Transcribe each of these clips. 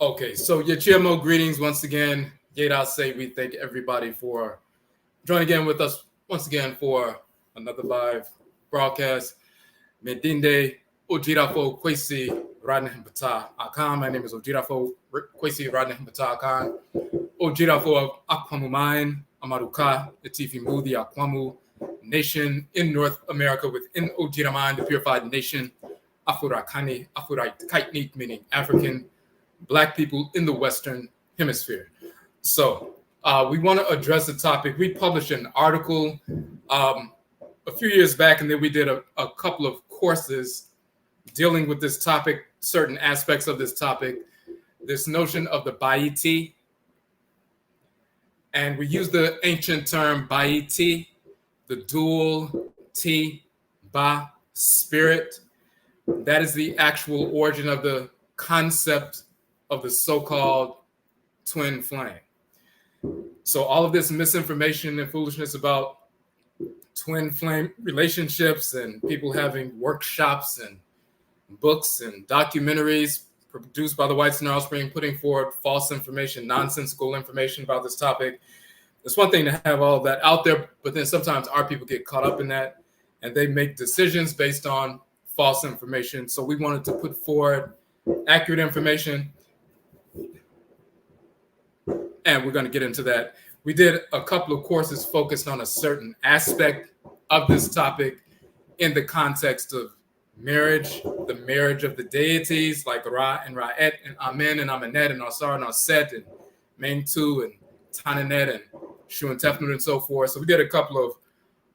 Okay, so your GMO greetings once again. Yada say we thank everybody for joining again with us once again for another live broadcast. Medinde Odwirafo Kwesi Radnehmbata Akan. My name is Odwirafo Kwesi Radnehmbata Akan. Odwirafo of Akwamu Mine, Amaruka, Etifi Mudi Akwamu, nation in North America within Odwiraman, the purified nation, Afurakanu, Afuraitkiatnut, meaning African Black people in the Western Hemisphere. So we want to address the topic. We published an article a few years back, and then we did a couple of courses dealing with this topic, certain aspects of this topic, this notion of the BAITI. And we use the ancient term BAITI, the dual T, Ba, spirit. That is the actual origin of the concept of the so-called twin flame. So all of this misinformation and foolishness about twin flame relationships and people having workshops and books and documentaries produced by the whites in our spring, putting forward false information, nonsensical information about this topic. It's one thing to have all of that out there, but then sometimes our people get caught up in that and they make decisions based on false information. So we wanted to put forward accurate information, and we're going to get into that. We did a couple of courses focused on a certain aspect of this topic in the context of marriage, the marriage of the deities like Ra and Rait and Amen and Amenet and Asar and Aset and Mentu and Tananet and Shu and Tefnut and so forth. So we did a couple of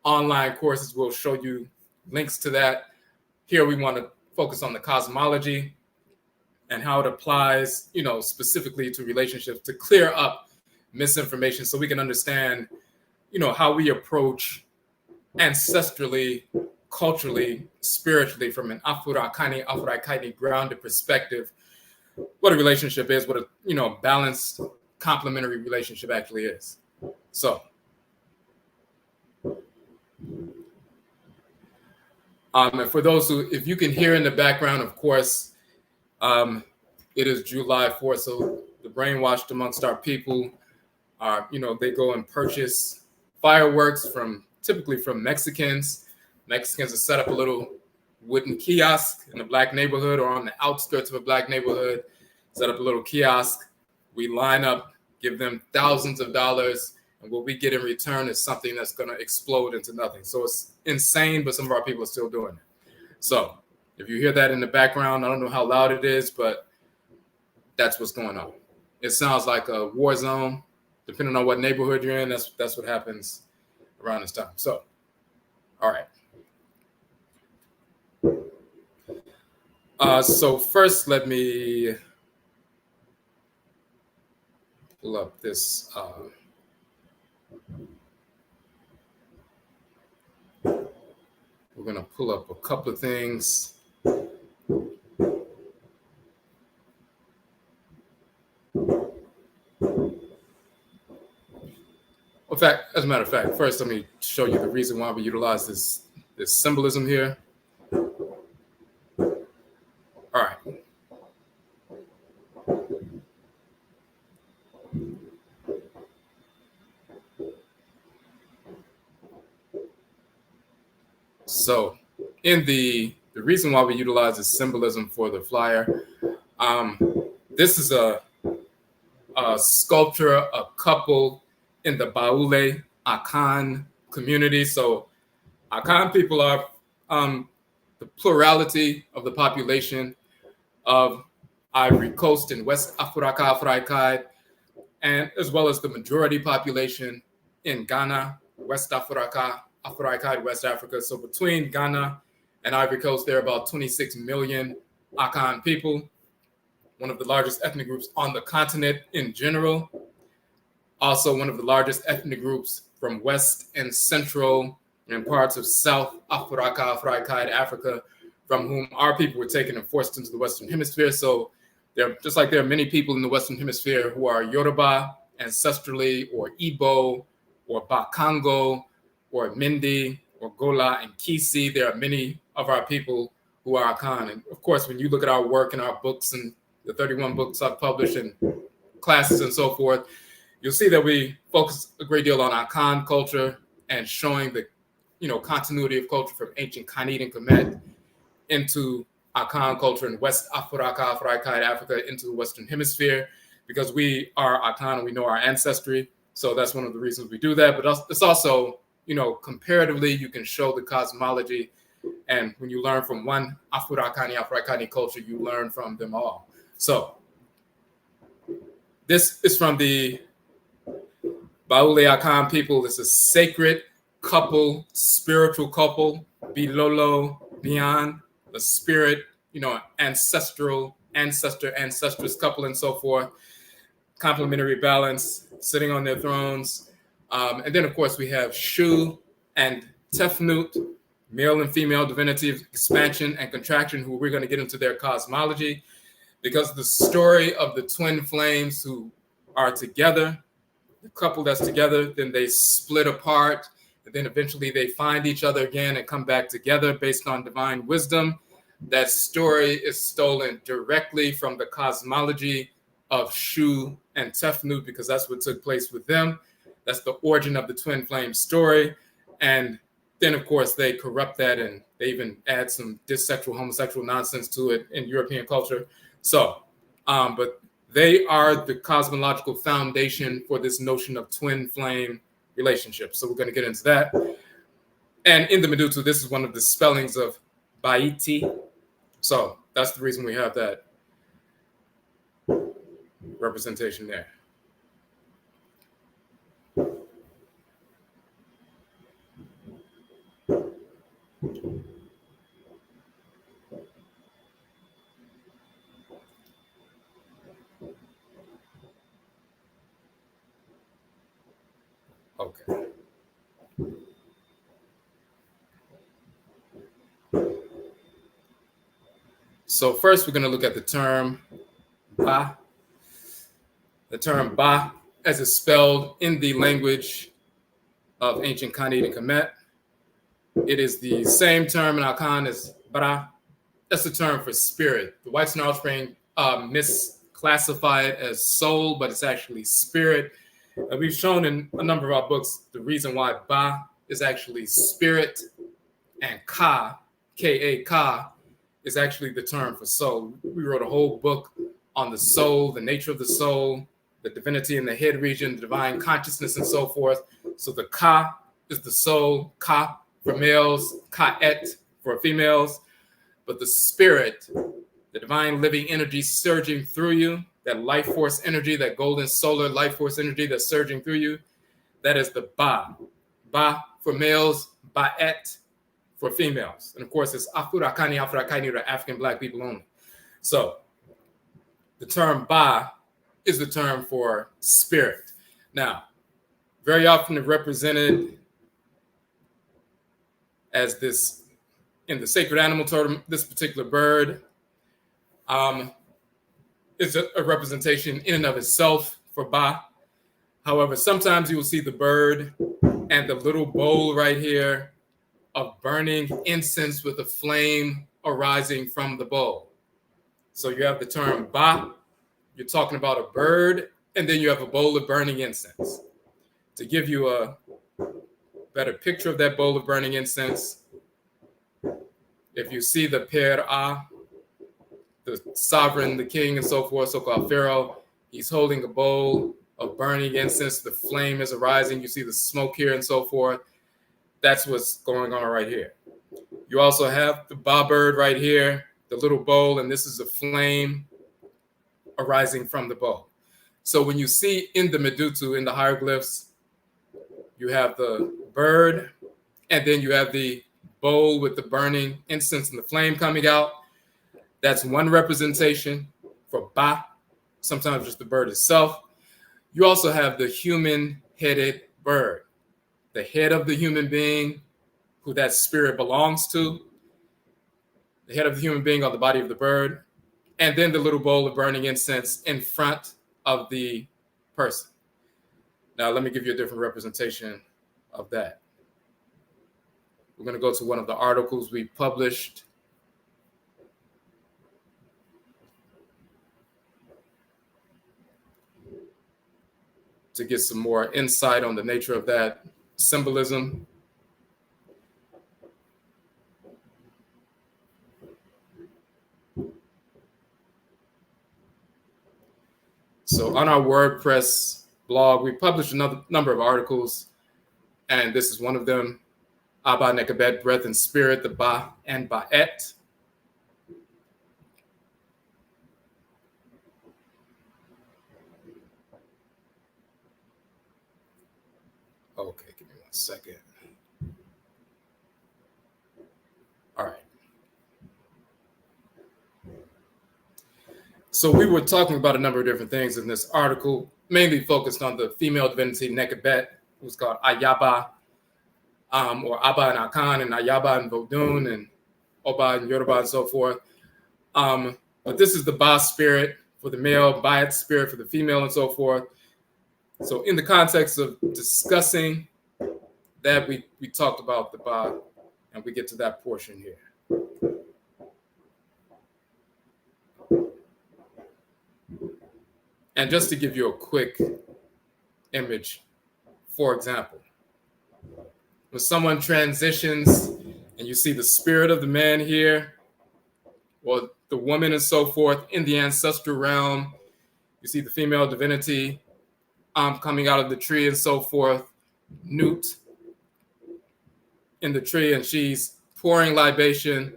online courses. We'll show you links to that. Here we want to focus on the cosmology and how it applies, specifically to relationships, to clear up misinformation so we can understand, how we approach ancestrally, culturally, spiritually, from an Afuraitkiatnut grounded perspective, what a relationship is, what a balanced, complementary relationship actually is. So, and for those who, if you can hear in the background, of course, it is July 4th, so the brainwashed amongst our people are, they go and purchase fireworks typically from Mexicans. Mexicans have set up a little wooden kiosk in a Black neighborhood or on the outskirts of a Black neighborhood, set up a little kiosk. We line up, give them thousands of dollars, and what we get in return is something that's going to explode into nothing. So it's insane, but some of our people are still doing it. So if you hear that in the background, I don't know how loud it is, but that's what's going on. It sounds like a war zone. Depending on what neighborhood you're in, that's what happens around this time. So, all right. So first, let me pull up this. We're going to pull up a couple of things. In fact, as a matter of fact, first let me show you the reason why we utilize this symbolism here. All right. So, in the reason why we utilize this symbolism for the flyer, this is a sculpture, a couple in the Baule Akan community. So Akan people are the plurality of the population of Ivory Coast and West Afuraitkiat, and as well as the majority population in Ghana, West Afuraitkiat, West Africa. So between Ghana and Ivory Coast, there are about 26 million Akan people, one of the largest ethnic groups on the continent in general. Also one of the largest ethnic groups from West and Central and parts of South Afuraitkiat, Africa, from whom our people were taken and forced into the Western Hemisphere. So there are many people in the Western Hemisphere who are Yoruba ancestrally, or Igbo, or Bakongo, or Mindi, or Gola and Kisi. There are many of our people who are Akan. And of course, when you look at our work and our books and the 31 books I've published and classes and so forth, you'll see that we focus a great deal on Akan culture and showing the continuity of culture from ancient Khanid and Kemet into Akan culture in West Afuraitkiatnut, Africa, into the Western Hemisphere, because we are Akan and we know our ancestry. So that's one of the reasons we do that. But it's also, comparatively, you can show the cosmology. And when you learn from one Afuraitkiatnut culture, you learn from them all. So this is from the Baule Akan people. It's a sacred couple, spiritual couple, Bilolo, beyond the spirit, ancestral, ancestress couple and so forth, complementary balance, sitting on their thrones. And then, of course, we have Shu and Tefnut, male and female divinity of expansion and contraction, who we're going to get into their cosmology, because the story of the twin flames who are together, the couple that's together, then they split apart, and then eventually they find each other again and come back together based on divine wisdom. That story is stolen directly from the cosmology of Shu and Tefnut, because that's what took place with them. That's the origin of the twin flame story. And then, of course, they corrupt that, and they even add some dissexual, homosexual nonsense to it in European culture. So, but they are the cosmological foundation for this notion of twin flame relationships. So we're going to get into that. And in the Medusa, this is one of the spellings of BAITI. So that's the reason we have that representation there. Okay. So first, we're going to look at the term Ba. The term Ba, as it's spelled in the language of ancient Khanid and Kemet. It is the same term in Akan as Bara. That's the term for spirit. The whites and offspring misclassify it as soul, but it's actually spirit. And we've shown in a number of our books the reason why Ba is actually spirit, and Ka, K-A, Ka, is actually the term for soul. We wrote a whole book on the soul, the nature of the soul, the divinity in the head region, the divine consciousness, and so forth. So the Ka is the soul, Ka for males, Ka-et for females. But the spirit, the divine living energy surging through you, that life force energy, that golden solar life force energy that's surging through you, that is the Ba. Ba for males, Ba-et for females. And of course, it's Afuraitkiatnut, African Black people only. So the term Ba is the term for spirit. Now, very often represented as this in the sacred animal totem, this particular bird is a representation in and of itself for Ba. However, sometimes you will see the bird and the little bowl right here of burning incense with a flame arising from the bowl. So you have the term Ba, you're talking about a bird, and then you have a bowl of burning incense. To give you a better picture of that bowl of burning incense, if you see the Per'a, the sovereign, the king, and so forth, so-called pharaoh, he's holding a bowl of burning incense. The flame is arising. You see the smoke here and so forth. That's what's going on right here. You also have the Ba bird right here, the little bowl, and this is a flame arising from the bowl. So when you see in the Medusa, in the hieroglyphs, you have the bird, and then you have the bowl with the burning incense and the flame coming out. That's one representation for Ba, sometimes just the bird itself. You also have the human-headed bird, the head of the human being who that spirit belongs to, the head of the human being on the body of the bird, and then the little bowl of burning incense in front of the person. Now, let me give you a different representation of that. We're going to go to one of the articles we published. to get some more insight on the nature of that symbolism. So on our WordPress blog, we published another number of articles, and this is one of them. Abba, Nekabet, breath and spirit, the Ba and Ba'et. Okay, give me 1 second. All right. So we were talking about a number of different things in this article, mainly focused on the female divinity Nekabet, who's called Ayaba, or Abba and Akan, and Ayaba and Vodun, and Oba and Yoruba, and so forth. But this is the Ba spirit for the male, Ba'et spirit for the female, and so forth. So in the context of discussing that, we talked about the Ba, and we get to that portion here. And just to give you a quick image, for example, when someone transitions and you see the spirit of the man here, or the woman and so forth in the ancestral realm, you see the female divinity coming out of the tree and so forth, Nut in the tree, and she's pouring libation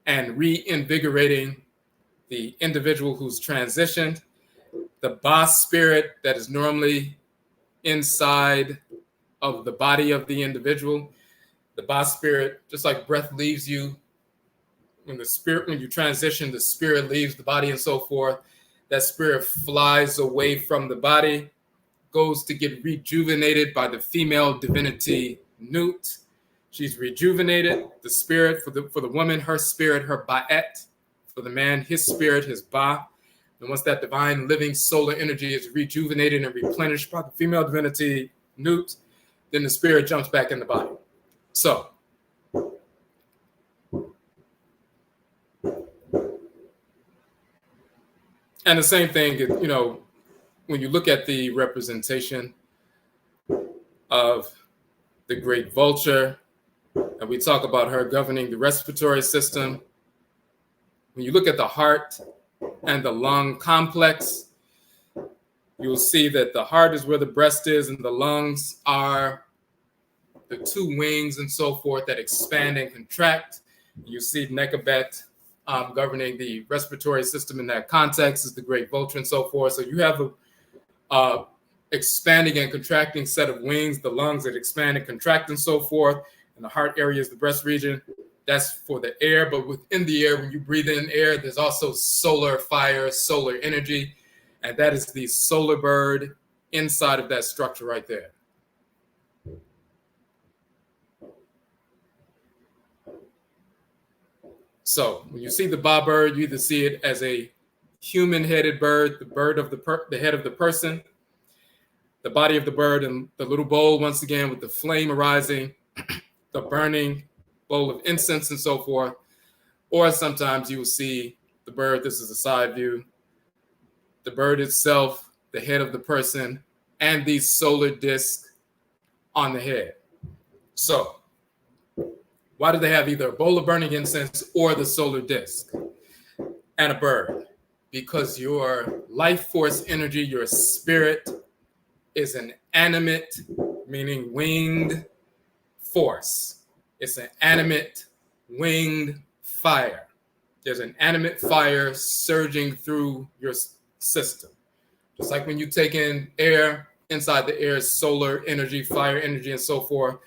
and reinvigorating the individual who's transitioned. The Ba spirit that is normally inside of the body of the individual, the Ba spirit, just like breath leaves you, when you transition, the spirit leaves the body and so forth. That spirit flies away from the body, goes to get rejuvenated by the female divinity Nut. She's rejuvenated. The spirit for the woman, her spirit, her Ba'et. For the man, his spirit, his Ba. And once that divine living solar energy is rejuvenated and replenished by the female divinity Nut, then the spirit jumps back in the body. So, and the same thing, you know, when you look at the representation of the great vulture, and we talk about her governing the respiratory system, when you look at the heart and the lung complex, you will see that the heart is where the breast is, and the lungs are the two wings and so forth that expand and contract. You see Nekabet governing the respiratory system in that context is the great vulture and so forth. So you have a expanding and contracting set of wings, the lungs that expand and contract and so forth, and the heart area is the breast region. That's for the air, but within the air, when you breathe in air, there's also solar fire, solar energy, and that is the solar bird inside of that structure right there. So when you see the Ba bird, you either see it as a human-headed bird, the bird of the head of the person, the body of the bird, and the little bowl, once again, with the flame arising, the burning bowl of incense and so forth. Or sometimes you will see the bird, this is a side view, the bird itself, the head of the person, and the solar disk on the head. So why do they have either a bowl of burning incense or the solar disk and a bird? Because your life force energy, your spirit, is an animate, meaning winged force. It's an animate, winged fire. There's an animate fire surging through your system. Just like when you take in air, inside the air is solar energy, fire energy, and so forth.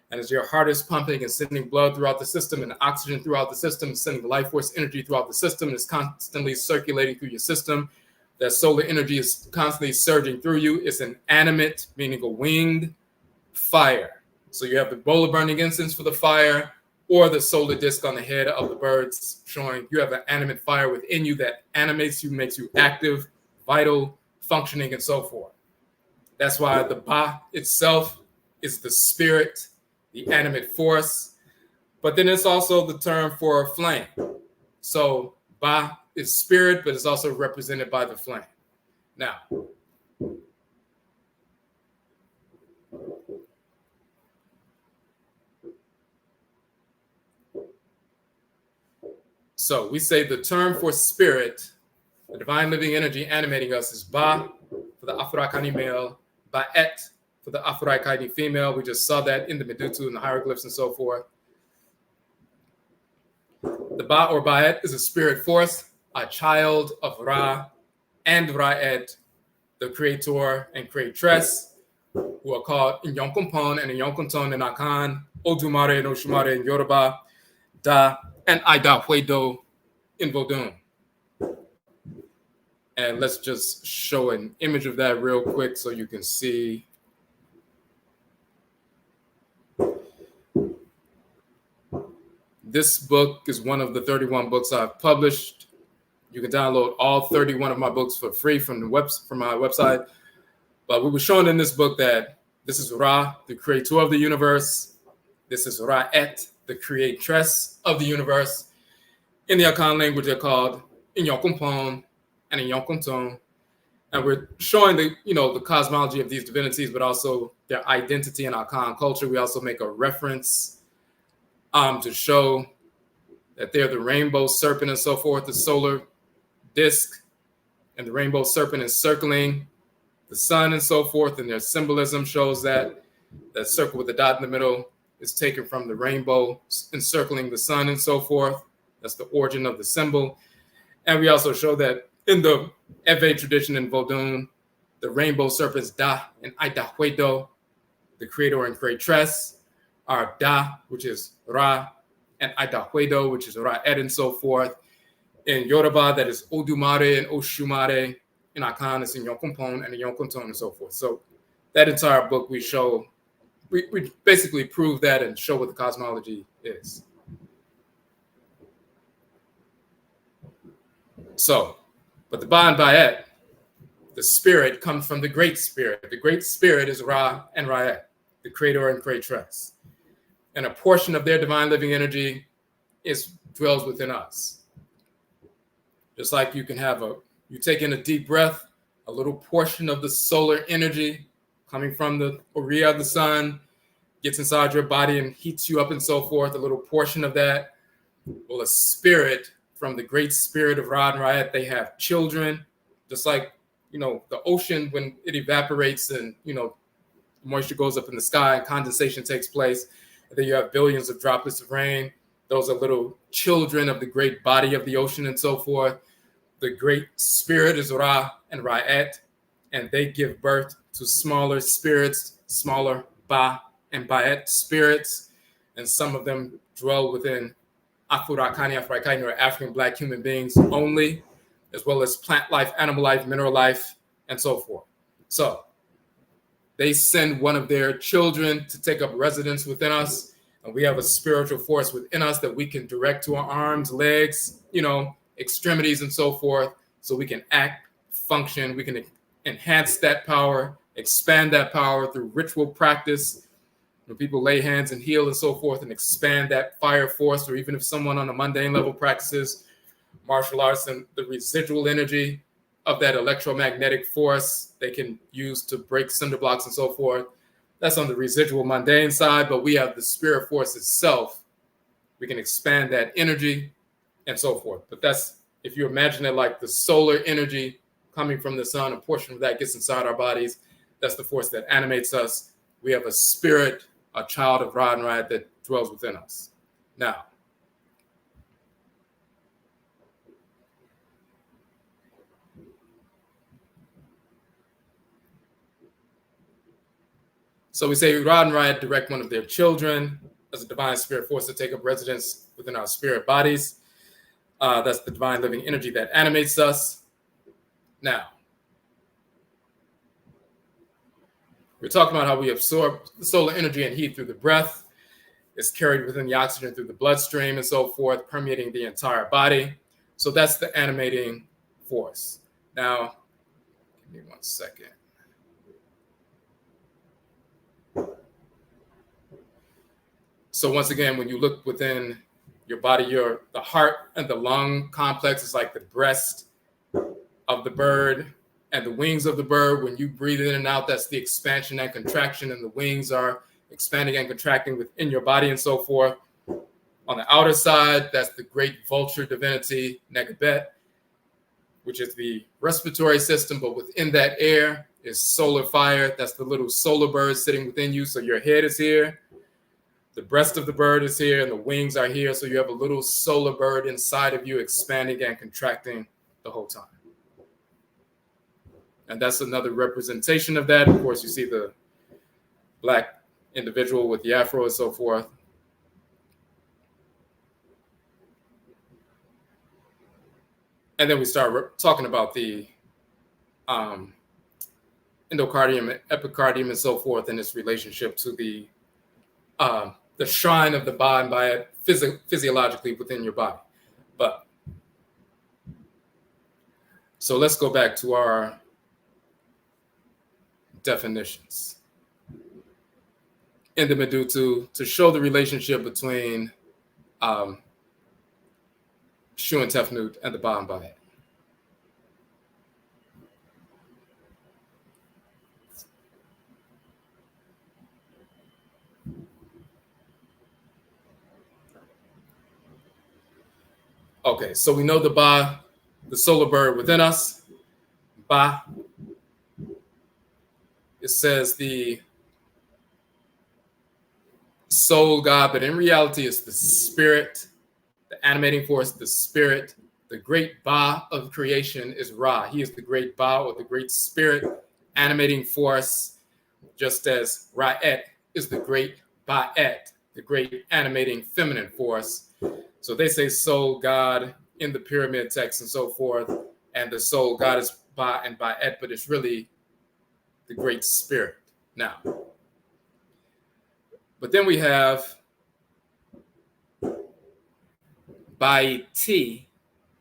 And as your heart is pumping and sending blood throughout the system and oxygen throughout the system, sending life force energy throughout the system, and it's constantly circulating through your system, that solar energy is constantly surging through you. It's an animate, meaning a winged fire. So you have the bowl of burning incense for the fire, or the solar disk on the head of the birds, showing you have an animate fire within you that animates you, makes you active, vital, functioning, and so forth. That's why the Ba itself is the spirit, the animate force. But then it's also the term for flame. So Ba is spirit, but it's also represented by the flame. Now, So we say the term for spirit, the divine living energy animating us, is Ba for the Afurakanu male, Ba'et for the Afuraitkiatnut female. We just saw that in the Medutu and the hieroglyphs and so forth. The Ba or Ba'et is a spirit force, a child of Ra and Rait, the Creator and Creatress, who are called Inyokumpon and Inyokunton in Akan, Odumare and Oshumare in Yoruba, Da and Aida Huedo in Vodun. And let's just show an image of that real quick so you can see. This book is one of the 31 books I've published. You can download all 31 of my books for free from my website. But we were shown in this book that this is Ra, the creator of the universe. This is Rait, the creatress of the universe. In the Akan language, they're called Inyokumpon and Inyokunton. And we're showing the cosmology of these divinities, but also their identity in Akan culture. We also make a reference to show that they're the rainbow serpent and so forth, the solar disk, and the rainbow serpent encircling the sun and so forth. And their symbolism shows that circle with the dot in the middle is taken from the rainbow encircling the sun and so forth. That's the origin of the symbol. And we also show that in the Ewe tradition in Vodun, the rainbow serpents Da and Aida Huedo, the creator and creatress, are Da, which is Ra, and Aida Huedo, which is Rait and so forth. In Yoruba, that is Odumare and Oshumare. In Akan, it's Inyokumpon and Inyokunton and so forth. So that entire book we show, we basically prove that and show what the cosmology is. So, but the Ba and Ba'et, the spirit, comes from the great spirit. The great spirit is Ra and Rait, the creator and creatress. And a portion of their divine living energy dwells within us. Just like you can you take in a deep breath, a little portion of the solar energy coming from the Uriah of the sun gets inside your body and heats you up and so forth, a little portion of that. Well, a spirit from the great spirit of Ra and Rait, they have children, just like, the ocean, when it evaporates and, moisture goes up in the sky and condensation takes place. And then you have billions of droplets of rain. Those are little children of the great body of the ocean and so forth. The great spirit is Ra and Rait, and they give birth to smaller spirits, smaller Ba and Ba'et spirits, and some of them dwell within Afuraitkiatnut, or African Black human beings only, as well as plant life, animal life, mineral life, and so forth. So they send one of their children to take up residence within us, and we have a spiritual force within us that we can direct to our arms, legs, extremities, and so forth, so we can act, function, we can enhance that power, expand that power through ritual practice. When people lay hands and heal and so forth and expand that fire force, or even if someone on a mundane level practices martial arts, and the residual energy of that electromagnetic force they can use to break cinder blocks and so forth. That's on the residual mundane side, but we have the spirit force itself. We can expand that energy and so forth. But that's, if you imagine it like the solar energy coming from the sun, a portion of that gets inside our bodies. That's the force that animates us. We have a spirit, a child of Ra and Rait that dwells within us. Now, so we say Ra and Rait direct one of their children as a divine spirit force to take up residence within our spirit bodies. That's the divine living energy that animates us. Now, we're talking about how we absorb the solar energy and heat through the breath. It's carried within the oxygen through the bloodstream and so forth, permeating the entire body. So that's the animating force. Now, give me 1 second. So once again, when you look within your body, the heart and the lung complex is like the breast of the bird and the wings of the bird. When you breathe in and out, that's the expansion and contraction, and the wings are expanding and contracting within your body and so forth. On the outer side, that's the great vulture divinity, Negabet, which is the respiratory system, but within that air is solar fire. That's the little solar bird sitting within you. So your head is here, the breast of the bird is here, and the wings are here. So you have a little solar bird inside of you, expanding and contracting the whole time. And that's another representation of that. Of course, you see the Black individual with the afro and so forth. And then we start talking about the endocardium, epicardium, and so forth, and its relationship to the shrine of the ba and ba physiologically within your body. But so let's go back to our definitions. In the Medutu, to show the relationship between Shu and Tefnut and the ba and ba. Okay, so we know the ba, the solar bird within us. Ba, it says the soul God, but in reality it's the spirit, the animating force, the spirit. The great ba of creation is Ra. He is the great ba, or the great spirit animating force, just as Rait is the great Ba'et, the great animating feminine force. So they say soul God in the pyramid text and so forth, and the soul God is Ba and Ba'et, but it's really the great spirit. Now, but then we have BAITI,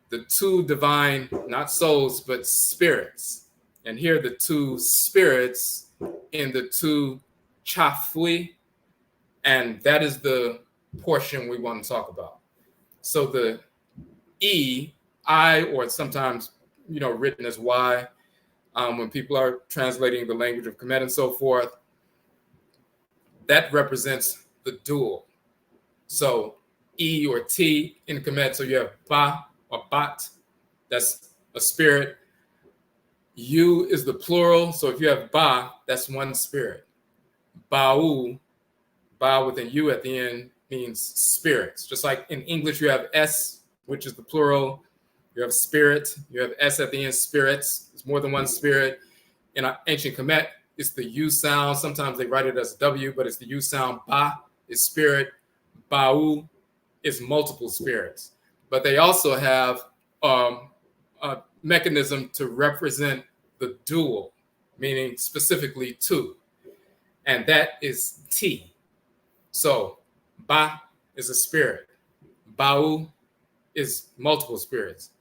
the two divine, not souls, but spirits. And here the two spirits in the two chafui, and that is the portion we want to talk about. So the E, I, or sometimes, written as Y, when people are translating the language of Kemet and so forth, that represents the dual. So E or T in Kemet, so you have Ba or Bat, that's a spirit. U is the plural, so if you have Ba, that's one spirit. Ba'u, Ba with an U at the end, means spirits. Just like in English, you have S, which is the plural. You have spirit. You have S at the end, spirits. It's more than one spirit. In ancient Kemet, it's the U sound. Sometimes they write it as W, but it's the U sound. Ba is spirit. Ba'u is multiple spirits. But they also have a mechanism to represent the dual, meaning specifically two. And that is T. So Ba is a spirit. Ba'u is multiple spirits.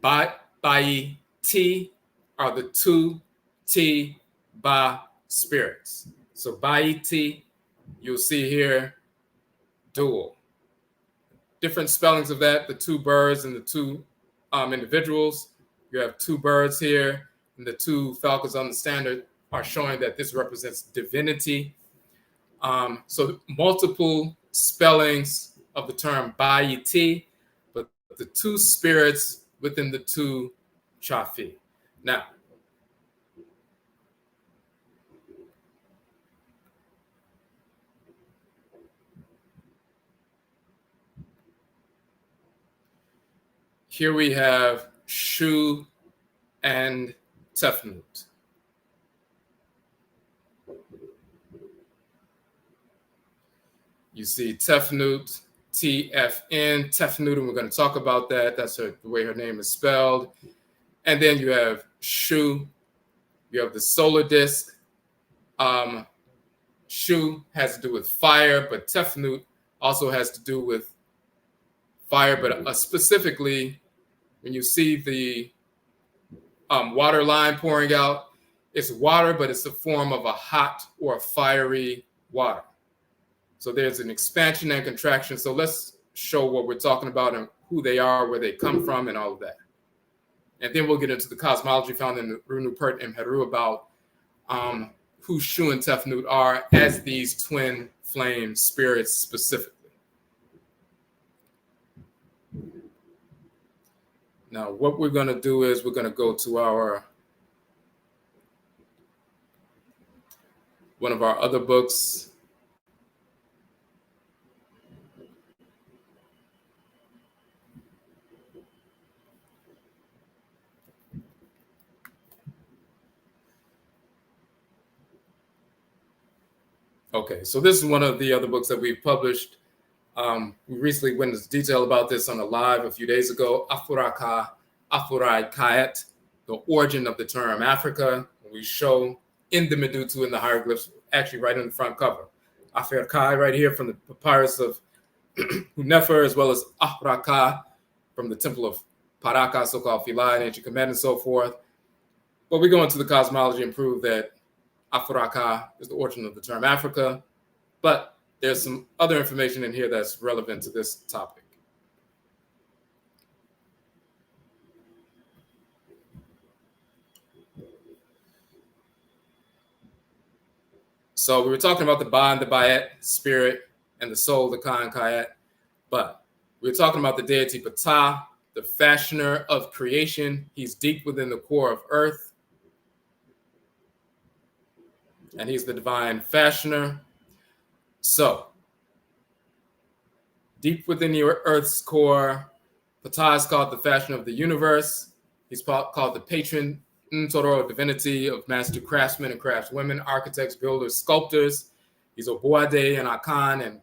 Bai, T are the two T, Ba spirits. So Bai, T, you'll see here, dual. Different spellings of that, the two birds and the two individuals. You have two birds here, and the two falcons on the standard are showing that this represents divinity. So multiple spellings of the term BAITI, but the two spirits within the two chafi. Now, here we have Shu and Tefnut. You see Tefnut, TFN, Tefnut, and we're going to talk about that. That's the way her name is spelled. And then you have Shu. You have the solar disk. Shu has to do with fire, but Tefnut also has to do with fire, but specifically when you see the water line pouring out, it's water, but it's the form of a hot or a fiery water. So there's an expansion and contraction. So let's show what we're talking about and who they are, where they come from, and all of that. And then we'll get into the cosmology found in the Runupert and Heru about who Shu and Tefnut are as these twin flame spirits specifically. Now, what we're going to do is we're going to go to one of our other books. Okay, so this is one of the other books that we've published. We recently went into detail about this on a live a few days ago. Afuraitkiatnut, the origin of the term Africa. We show in the Medutu in the hieroglyphs, actually right in the front cover. Afurakai right here from the papyrus of Hunefer, as well as Afuraka from the temple of Paraka, so-called Philae, and ancient Kemet, and so forth. But we go into the cosmology and prove that Afuraka is the origin of the term Africa. But there's some other information in here that's relevant to this topic. So we were talking about the Ba and the Bayet, spirit, and the soul, the Ka and Kayet. But we were talking about the deity Ptah, the fashioner of creation. He's deep within the core of earth. And he's the divine fashioner. So, deep within the earth's core, Ptah is called the fashioner of the universe. He's called the patron Ntoro, divinity of master craftsmen and craftswomen, architects, builders, sculptors. He's Obuade and Akan and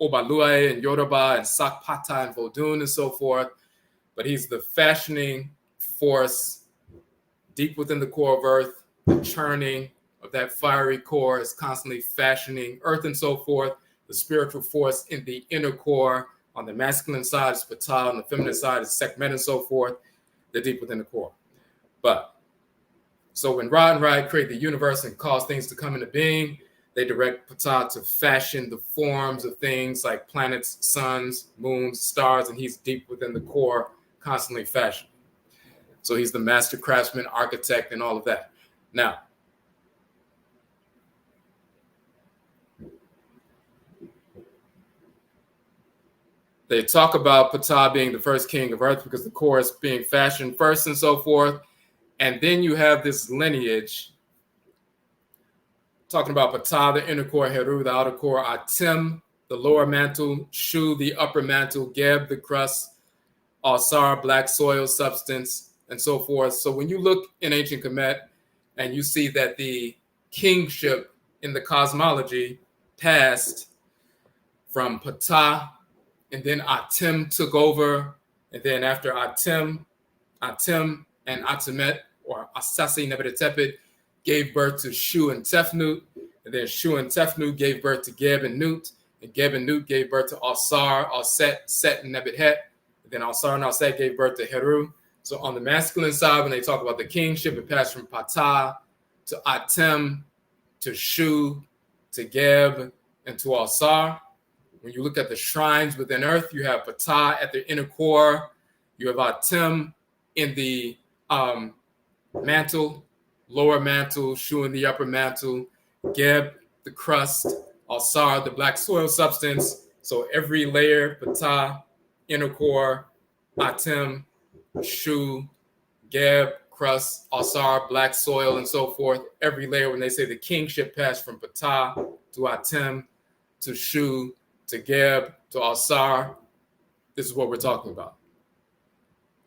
Obalue and Yoruba and Sakpata and Vodun and so forth. But he's the fashioning force deep within the core of earth. The churning of that fiery core is constantly fashioning earth and so forth. The spiritual force in the inner core, on the masculine side is Ptah, on the feminine side is Sekhmet and so forth. They're deep within the core. But so when Ra and Rait create the universe and cause things to come into being, they direct Ptah to fashion the forms of things like planets, suns, moons, stars, and he's deep within the core, constantly fashioning. So he's the master craftsman, architect, and all of that. Now, they talk about Ptah being the first king of earth because the core is being fashioned first and so forth. And then you have this lineage talking about Ptah, the inner core, Heru, the outer core, Atem, the lower mantle, Shu, the upper mantle, Geb, the crust, Alsar, black soil substance, and so forth. So when you look in ancient Kemet and you see that the kingship in the cosmology passed from Ptah, and then Atem took over, and then after Atem and Atemet, or Asasi Nebetetepet, gave birth to Shu and Tefnut, and then Shu and Tefnut gave birth to Geb and Nut, and Geb and Nut gave birth to Alsar, Alset, Set, and Nebethet, and then Alsar and Alset gave birth to Heru. So on the masculine side, when they talk about the kingship, it passed from Ptah to Atem, to Shu, to Geb, and to Alsar. When you look at the shrines within earth, you have Ptah at the inner core, you have Atem in the mantle, lower mantle, Shu in the upper mantle, Geb, the crust, Alsar, the black soil substance. So every layer, Ptah, inner core, Atem, Shu, Geb, crust, Alsar, black soil, and so forth. Every layer, when they say the kingship passed from Ptah to Atem to Shu to Geb to Alsar, this is what we're talking about.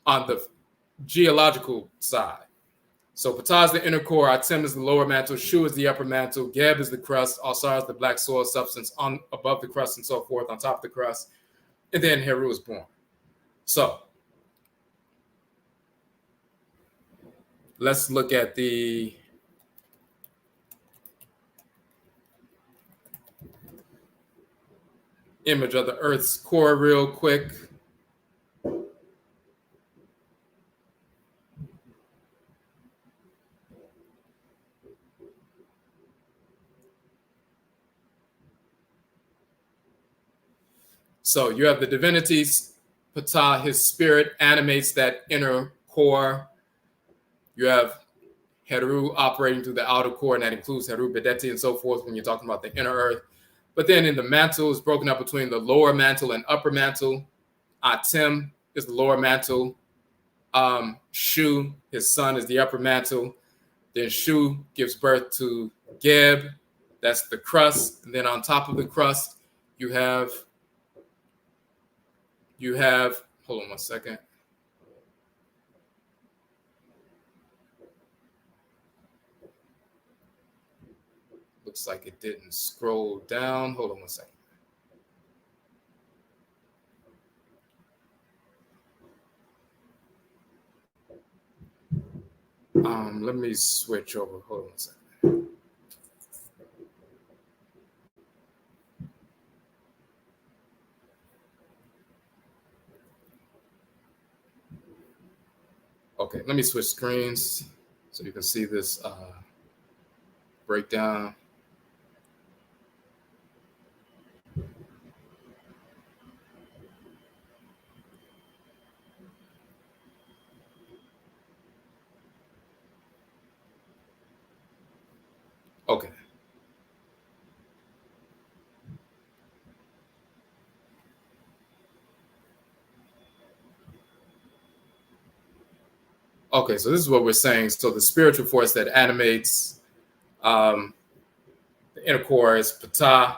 On the geological side. So Ptah is the inner core, Atem is the lower mantle, Shu is the upper mantle, Geb is the crust, Alsar is the black soil substance on above the crust and so forth, on top of the crust. And then Heru is born. So let's look at the image of the Earth's core real quick. So you have the divinities, Ptah, his spirit animates that inner core. You have Heru operating through the outer core, and that includes Heru, Bedeti, and so forth when you're talking about the inner earth. But then in the mantle is broken up between the lower mantle and upper mantle. Atem is the lower mantle. Shu, his son, is the upper mantle. Then Shu gives birth to Geb, that's the crust. And then on top of the crust, you have, hold on one second. Looks like it didn't scroll down. Hold on one second. Let me switch over. Hold on one second. Okay, let me switch screens so you can see this breakdown. Okay. Okay, so this is what we're saying. So the spiritual force that animates the inner core is Ptah.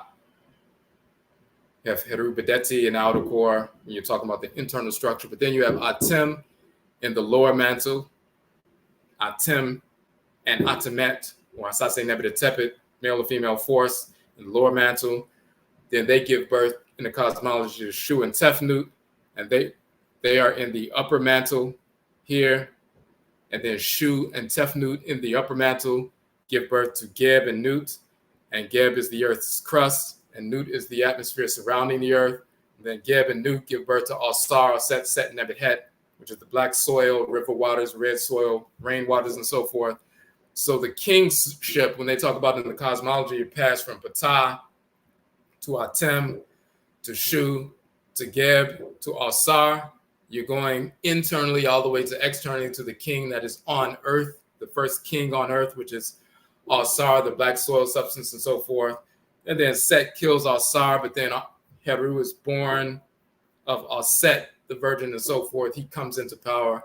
You have Herubedeti in the outer core when you're talking about the internal structure. But then you have Atem in the lower mantle, Atem and Atemet, or Asase Nebet Tepet, male or female force in the lower mantle. Then they give birth in the cosmology to Shu and Tefnut, and they are in the upper mantle here. And then Shu and Tefnut in the upper mantle give birth to Geb and Nut. And Geb is the Earth's crust, and Nut is the atmosphere surrounding the Earth. And then Geb and Nut give birth to Alsar, Set, Set, Nebet, Het, which is the black soil, river waters, red soil, rain waters, and so forth. So the kingship, when they talk about it in the cosmology, it passed from Ptah to Atem to Shu to Geb to Alsar. You're going internally all the way to externally to the king that is on earth, the first king on earth, which is Alsar, the black soil substance, and so forth. And then Set kills Alsar, but then Heru is born of Alset, the virgin, and so forth. He comes into power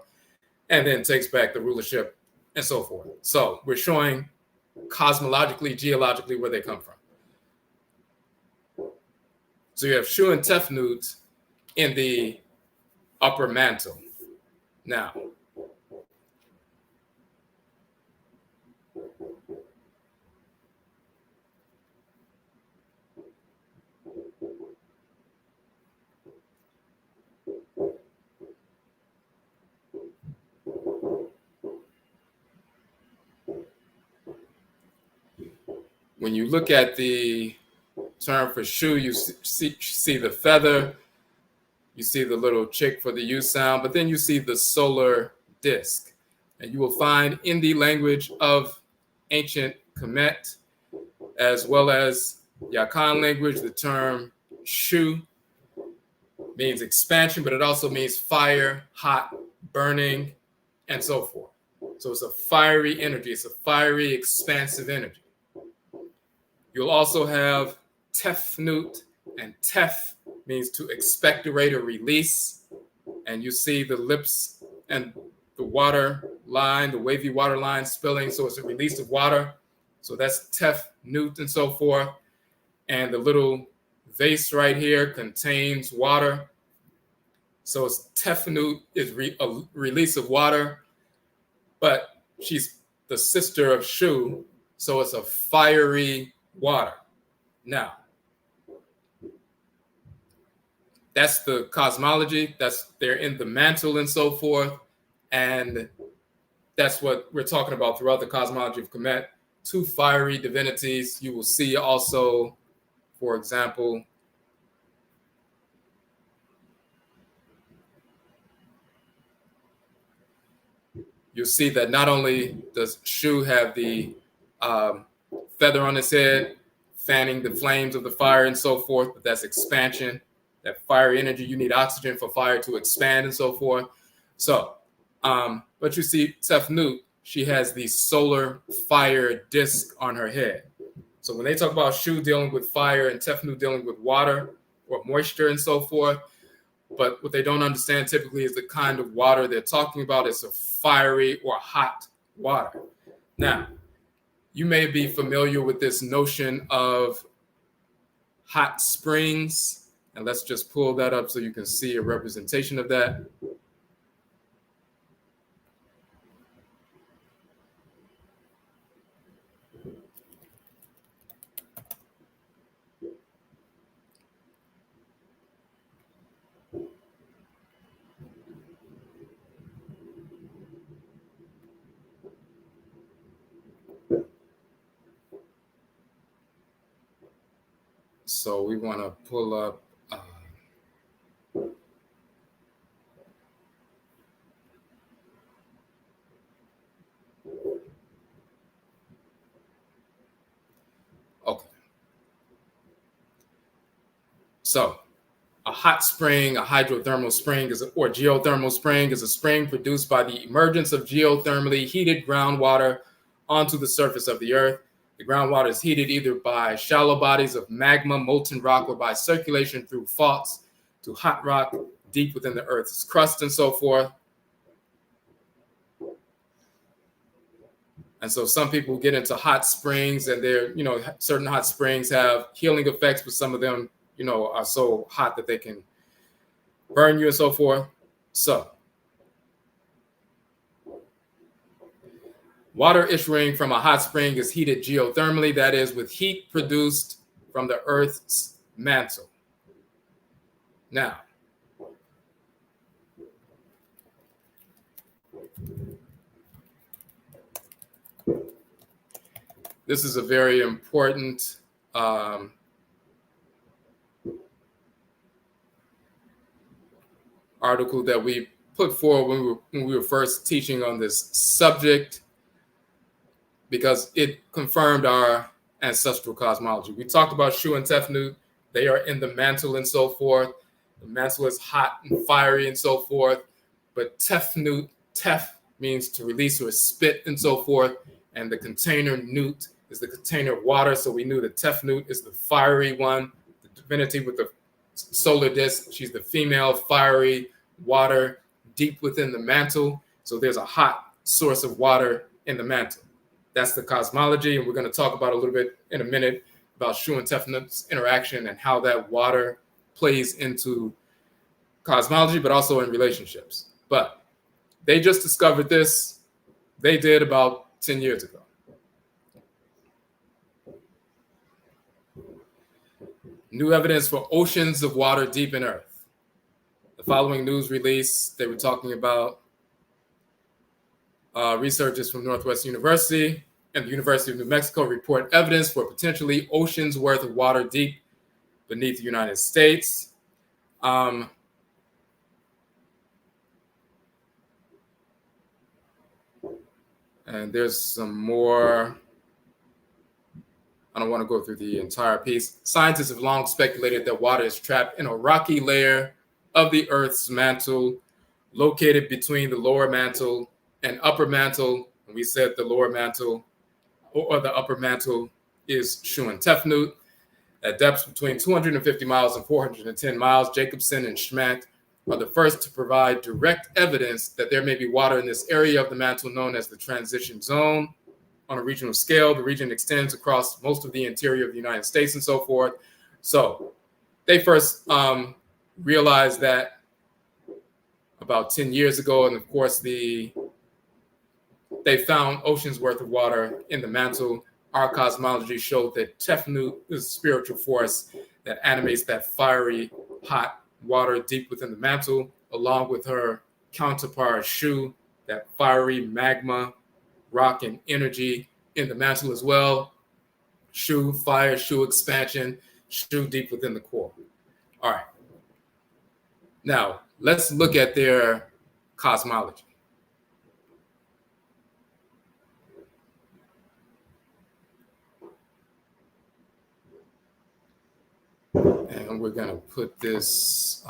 and then takes back the rulership and so forth. So we're showing cosmologically, geologically, where they come from. So you have Shu and Tefnut in the upper mantle. Now, when you look at the term for Shu, you see the feather, you see the little chick for the U sound, but then you see the solar disk. And you will find in the language of ancient Kemet, as well as Yakan language, the term Shu means expansion, but it also means fire, hot, burning, and so forth. So it's a fiery energy. It's a fiery, expansive energy. You'll also have Tefnut, and Tef means to expectorate or release. And you see the lips and the water line, the wavy water line spilling. So it's a release of water. So that's Tefnut and so forth. And the little vase right here contains water. So it's Tefnut is a release of water, but she's the sister of Shu. So it's a fiery water. Now, that's the cosmology. They're in the mantle and so forth. And that's what we're talking about throughout the cosmology of Kemet. Two fiery divinities. You will see also, for example, you'll see that not only does Shu have the feather on his head, fanning the flames of the fire and so forth, but that's expansion. That fiery energy, you need oxygen for fire to expand and so forth. So, but you see Tefnut, she has the solar fire disk on her head. So when they talk about Shu dealing with fire and Tefnut dealing with water or moisture and so forth, But what they don't understand typically is the kind of water they're talking about is a fiery or hot water. Now, you may be familiar with this notion of hot springs. And let's just pull that up so you can see a representation of that. So we want to pull up okay. So a hot spring, a hydrothermal spring, or geothermal spring is a spring produced by the emergence of geothermally heated groundwater onto the surface of the earth. The groundwater is heated either by shallow bodies of magma, molten rock, or by circulation through faults to hot rock deep within the earth's crust and so forth. And so some people get into hot springs, and certain hot springs have healing effects, but some of them, are so hot that they can burn you and so forth. So water issuing from a hot spring is heated geothermally, that is, with heat produced from the Earth's mantle. Now, this is a very important article that we put forward when we were first teaching on this subject, because it confirmed our ancestral cosmology. We talked about Shu and Tefnut. They are in the mantle and so forth. The mantle is hot and fiery and so forth. But Tefnut, Tef means to release or spit and so forth. And the container Nut is the container of water. So we knew that Tefnut is the fiery one, the divinity with the solar disk. She's the female, fiery water deep within the mantle. So there's a hot source of water in the mantle. That's the cosmology, and we're going to talk about a little bit in a minute about Shu and Tefnut's interaction and how that water plays into cosmology, but also in relationships. But they just discovered this. They did about 10 years ago. New evidence for oceans of water deep in Earth. The following news release, they were talking about researchers from Northwestern University and the University of New Mexico report evidence for potentially oceans worth of water deep beneath the United States. And there's some more. I don't want to go through the entire piece. Scientists have long speculated that water is trapped in a rocky layer of the Earth's mantle, located between the lower mantle and upper mantle. And we said the lower mantle or the upper mantle is Shu and Tefnut. At depths between 250 miles and 410 miles, Jacobson and Schmack are the first to provide direct evidence that there may be water in this area of the mantle known as the transition zone. On a regional scale, the region extends across most of the interior of the United States and so forth. So they first realized that about 10 years ago, and of course they found oceans worth of water in the mantle. Our cosmology showed that Tefnut is a spiritual force that animates that fiery, hot water deep within the mantle, along with her counterpart Shu, that fiery magma, rock, and energy in the mantle as well. Shu, fire, Shu, expansion, Shu deep within the core. All right. Now, let's look at their cosmology. And we're going to put this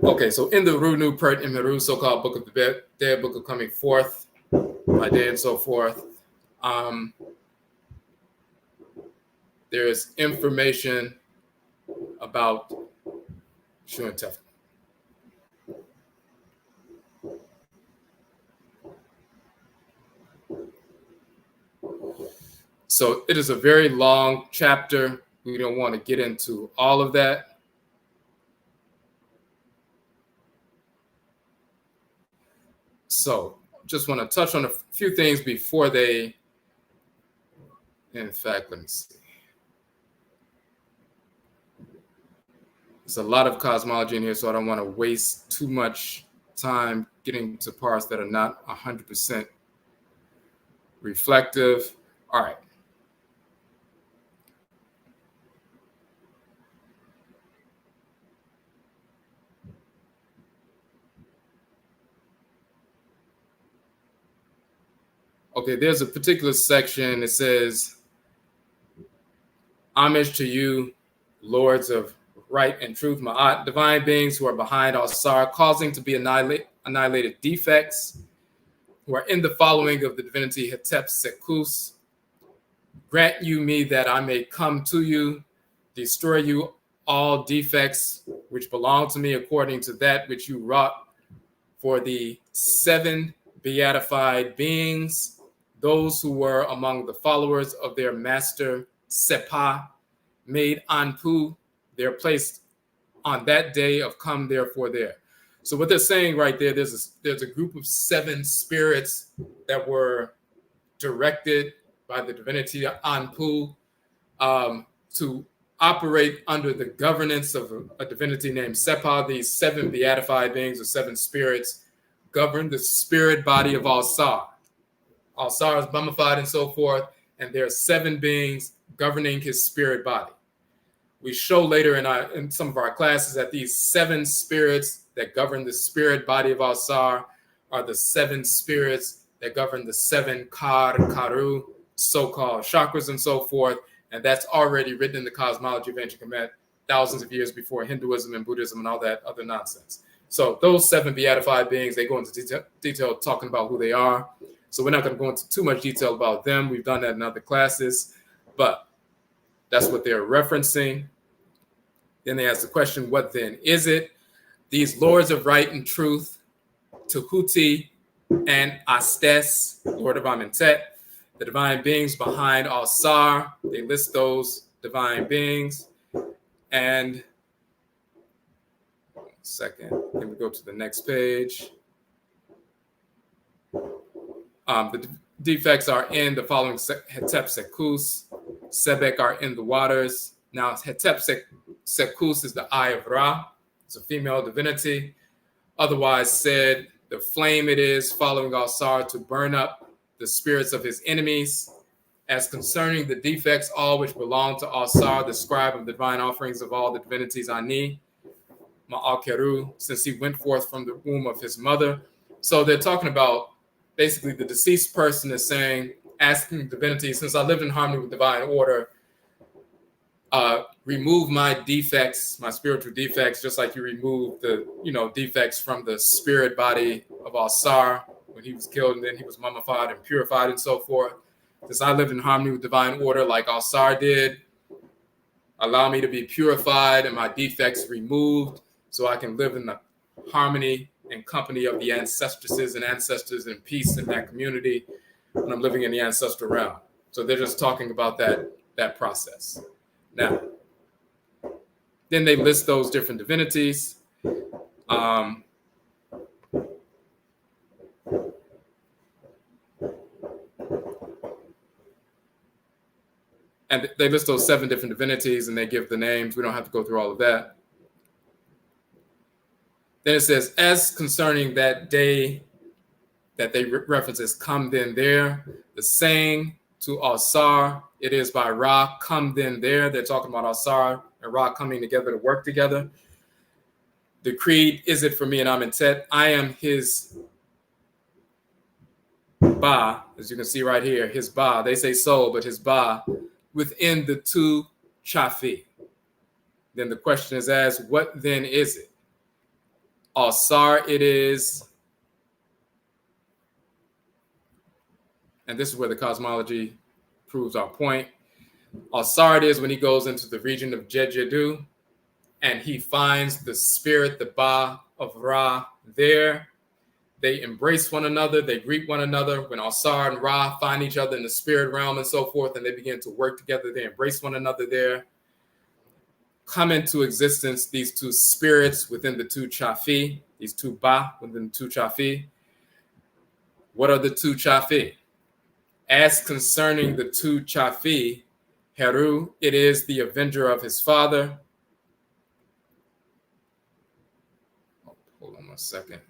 Okay, so in the Runu Pert Imiru, so-called Book of the Dead, Book of Coming Forth, by day and so forth, there's information about Shu and Tefnut. So it is a very long chapter. We don't want to get into all of that. So just want to touch on a few things before they, in fact, let me see. There's a lot of cosmology in here, so I don't want to waste too much time getting to parts that are not 100% reflective. All right. Okay, there's a particular section that says, homage to you, lords of right and truth, Ma'at, divine beings who are behind all Sar, causing to be annihilated defects, who are in the following of the divinity Hetep Sekus. Grant you me that I may come to you, destroy you all defects which belong to me according to that which you wrought for the 7 beatified beings, those who were among the followers of their master Sepa, made Anpu their place on that day of come therefore there. So what they're saying right there, there's a group of 7 spirits that were directed by the divinity Anpu to operate under the governance of a divinity named Sepa. These 7 beatified beings or 7 spirits govern the spirit body of Al-Sar. Al-Sar is mummified and so forth, and there are 7 beings governing his spirit body. We show later in some of our classes that these 7 spirits that govern the spirit body of Al-Sar are the 7 spirits that govern the 7 Karu, so-called chakras and so forth. And that's already written in the cosmology of ancient Kemet thousands of years before Hinduism and Buddhism and all that other nonsense. So those 7 beatified beings, they go into detail talking about who they are. So we're not going to go into too much detail about them. We've done that in other classes, but that's what they're referencing. Then they ask the question, what then is it? These lords of right and truth, Tehuti and Astes, Lord of Amentet, the divine beings behind Al-Sar, they list those divine beings. And 1 second, then we go to the next page. The defects are in the following: Hetep Sekus, Sebek are in the waters. Now, Hetep Sekus is the eye of Ra. It's a female divinity. Otherwise said, the flame it is following Al-Sar to burn up the spirits of his enemies. As concerning the defects, all which belong to Al-Sar, the scribe of the divine offerings of all the divinities Ani, Ma'al-Keru, since he went forth from the womb of his mother. So they're talking about basically the deceased person is saying, asking divinity, since I lived in harmony with divine order, remove my defects, my spiritual defects, just like you remove the, defects from the spirit body of Al-Sar when he was killed and then he was mummified and purified and so forth. Since I lived in harmony with divine order like Al-Sar did, allow me to be purified and my defects removed so I can live in the harmony and company of the ancestresses and ancestors in peace in that community when I'm living in the ancestral realm. So they're just talking about that process. Now, then they list those different divinities. And they list those 7 different divinities and they give the names. We don't have to go through all of that. Then it says, as concerning that day that they reference as come then there, the saying to Al-Sar, it is by Ra, come then there. They're talking about Al-Sar and Ra coming together to work together. Decreed, is it for me and Amentet? I am his Ba, as you can see right here, his Ba. They say soul, but his Ba within the 2 Chafi. Then the question is asked, what then is it? Alsar it is, and this is where the cosmology proves our point. Alsar it is when he goes into the region of Jejedu and he finds the spirit, the Ba of Ra there. They embrace one another, they greet one another. When Alsar and Ra find each other in the spirit realm and so forth, and they begin to work together, they embrace one another there. Come into existence these two spirits within the two Chafi, these two Ba within the two Chafi. What are the two Chafi? As concerning the two Chafi, Heru, it is the avenger of his father. Oh, hold on 1 second.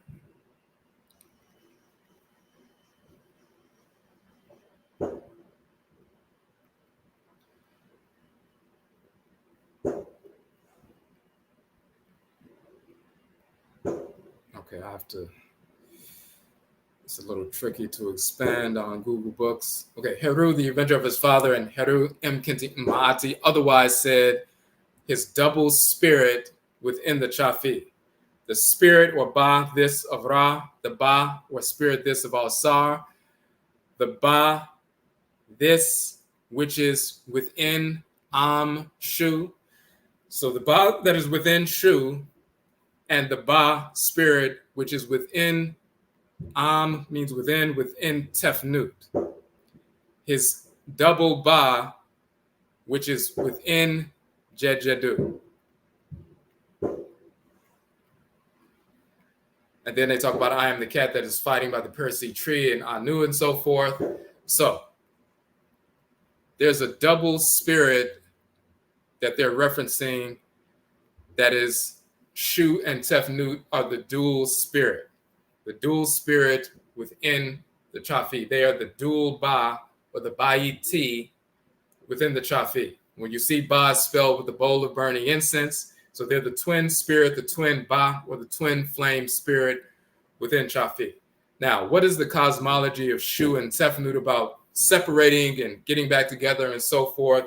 Okay, I have to. It's a little tricky to expand on Google Books. Okay, Heru, the avenger of his father, and Heru Mkinti Maati, otherwise said, his double spirit within the Chafi. The spirit or Ba, this of Ra, the Ba or spirit, this of Alsar, the Ba, this which is within Shu. So the Ba that is within Shu and the Ba spirit which is within means within Tefnut. His double Ba, which is within Jejedu. And then they talk about I am the cat that is fighting by the Persea tree and Anu and so forth. So there's a double spirit that they're referencing that is Shu and Tefnut are the dual spirit. The dual spirit within the Chafi. They are the dual Ba or the BAITI within the Chafi. When you see Ba spelled with the bowl of burning incense, so they're the twin spirit, the twin Ba or the twin flame spirit within Chafi. Now, what is the cosmology of Shu and Tefnut about separating and getting back together and so forth?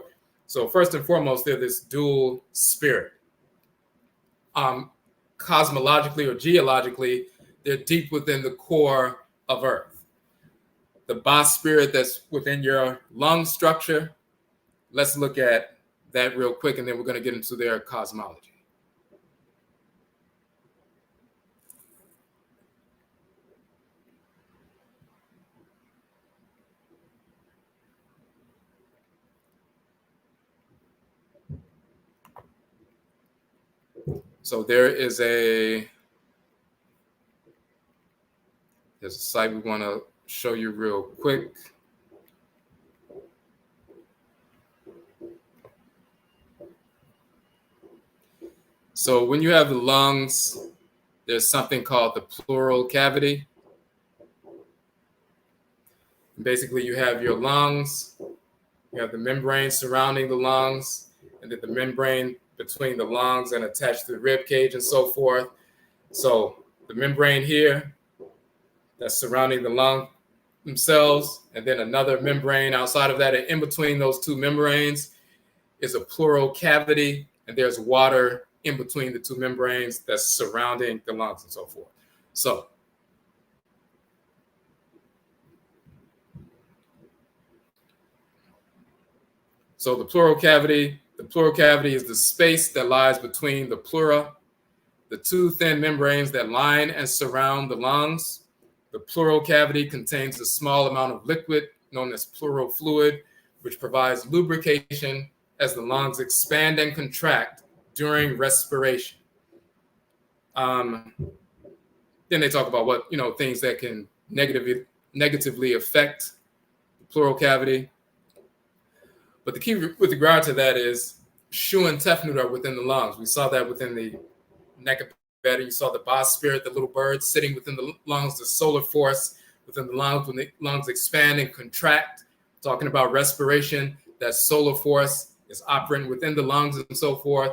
So first and foremost, they're this dual spirit. Cosmologically or geologically, they're deep within the core of Earth. The Ba spirit that's within your lung structure, let's look at that real quick, and then we're going to get into their cosmology. So there's a site we want to show you real quick. So when you have the lungs, there's something called the pleural cavity. Basically, you have your lungs, you have the membrane surrounding the lungs, and then the membrane between the lungs and attached to the rib cage and so forth. So the membrane here that's surrounding the lung themselves, and then another membrane outside of that, and in between those two membranes is a pleural cavity, and there's water in between the two membranes that's surrounding the lungs and so forth. So the pleural cavity is the space that lies between the pleura, the two thin membranes that line and surround the lungs. The pleural cavity contains a small amount of liquid known as pleural fluid, which provides lubrication as the lungs expand and contract during respiration. Then they talk about what, things that can negatively affect the pleural cavity. But the key with regard to that is Shu and Tefnut are within the lungs. We saw that within the neck of better. You saw the Ba spirit, the little bird sitting within the lungs, the solar force within the lungs. When the lungs expand and contract, talking about respiration, that solar force is operating within the lungs and so forth.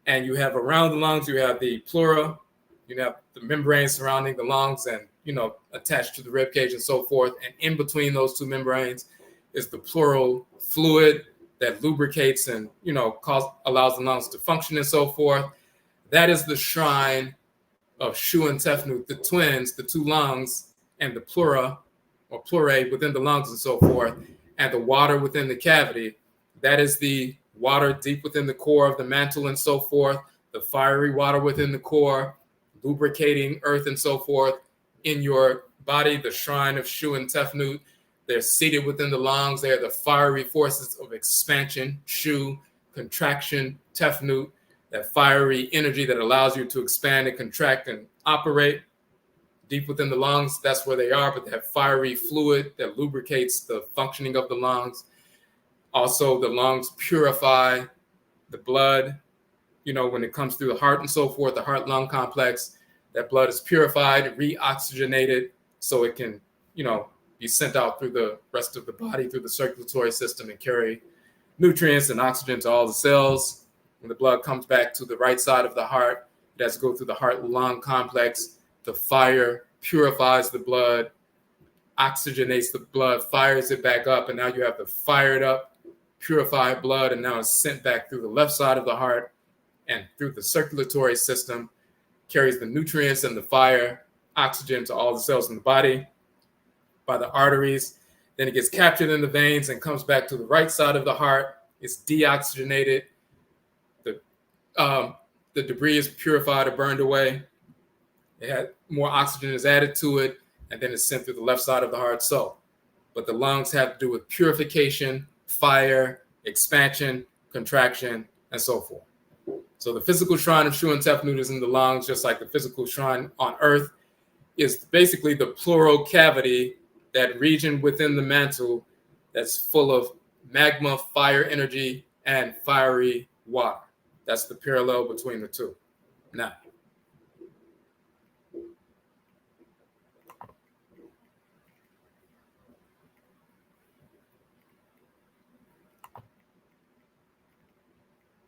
And you have around the lungs, you have the pleura, you have the membrane surrounding the lungs and, attached to the rib cage and so forth. And in between those two membranes is the pleural fluid that lubricates and, allows the lungs to function and so forth. That is the shrine of Shu and Tefnut, the twins, the two lungs, and the pleura or pleurae within the lungs and so forth, and the water within the cavity. That is the water deep within the core of the mantle and so forth, the fiery water within the core, lubricating earth and so forth. In your body, the shrine of Shu and Tefnut, they're seated within the lungs. They are the fiery forces of expansion, Shu, contraction, Tefnut, that fiery energy that allows you to expand and contract and operate. Deep within the lungs, that's where they are, but they have fiery fluid that lubricates the functioning of the lungs. Also, the lungs purify the blood, when it comes through the heart and so forth, the heart-lung complex, that blood is purified, re-oxygenated, so it can, be sent out through the rest of the body, through the circulatory system, and carry nutrients and oxygen to all the cells. When the blood comes back to the right side of the heart, it has to go through the heart-lung complex. The fire purifies the blood, oxygenates the blood, fires it back up, and now you have the fired up, purified blood, and now it's sent back through the left side of the heart and through the circulatory system, carries the nutrients and the fire, oxygen to all the cells in the body by the arteries. Then it gets captured in the veins and comes back to the right side of the heart. It's deoxygenated. The debris is purified or burned away. More oxygen is added to it, and then it's sent through the left side of the heart. But the lungs have to do with purification, fire, expansion, contraction, and so forth. So the physical shrine of Shu and Tefnut is in the lungs, just like the physical shrine on Earth is basically the pleural cavity, that region within the mantle that's full of magma, fire energy, and fiery water. That's the parallel between the two.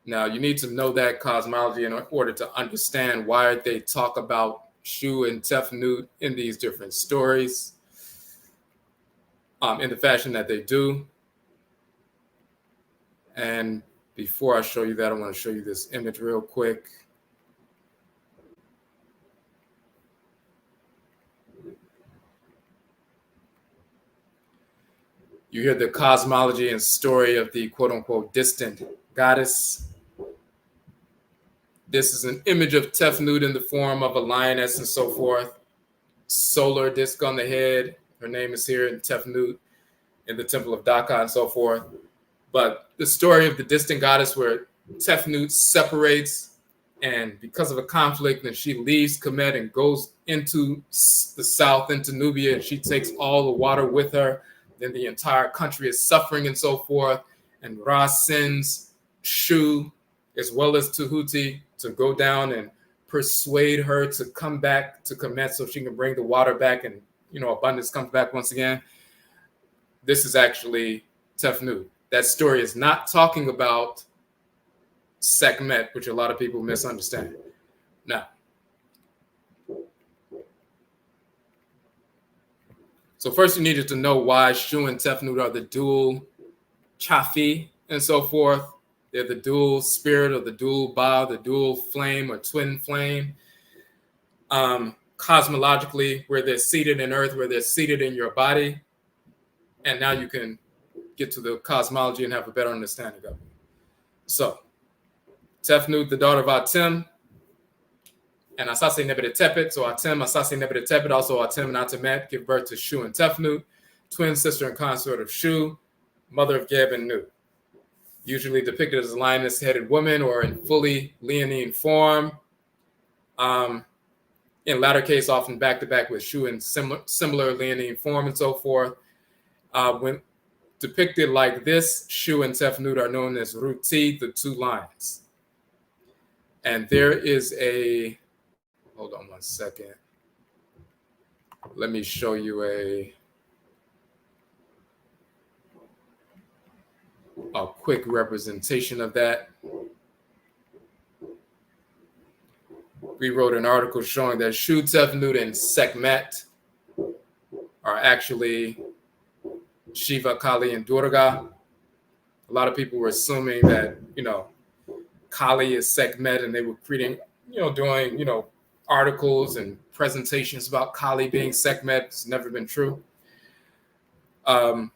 Now, you need to know that cosmology in order to understand why they talk about Shu and Tefnut in these different stories in the fashion that they do. And before I show you that, I want to show you this image real quick. You hear the cosmology and story of the quote-unquote distant goddess. This is an image of Tefnut in the form of a lioness and so forth. Solar disc on the head. Her name is here in Tefnut in the temple of Daka and so forth. But the story of the distant goddess where Tefnut separates, and because of a conflict, then she leaves Kemet and goes into the south, into Nubia, and she takes all the water with her. Then the entire country is suffering and so forth. And Ra sends Shu as well as Tahuti to go down and persuade her to come back to Kemet so she can bring the water back and, abundance comes back once again. This is actually Tefnut. That story is not talking about Sekhmet, which a lot of people misunderstand. Now, so first you needed to know why Shu and Tefnut are the dual Chafi and so forth. They're the dual spirit or the dual Ba, the dual flame or twin flame. Cosmologically, where they're seated in earth, where they're seated in your body. And now you can get to the cosmology and have a better understanding of it. So, Tefnut, the daughter of Atem, and Asase Neberetepet. So Atem, Asase Neberetepet, also Atem and Atemet give birth to Shu and Tefnut, twin sister and consort of Shu, mother of Geb and Nut. Usually depicted as a lioness-headed woman or in fully leonine form. In latter case, often back-to-back with Shu in similar leonine form and so forth. When depicted like this, Shu and Tefnut are known as Ruti, the two lions. And there is hold on one second. Let me show you a quick representation of that. We wrote an article showing that Shu, Tefnut, and Sekhmet are actually Shiva, Kali, and Durga. A lot of people were assuming that, Kali is Sekhmet, and they were doing, articles and presentations about Kali being Sekhmet. It's never been true. One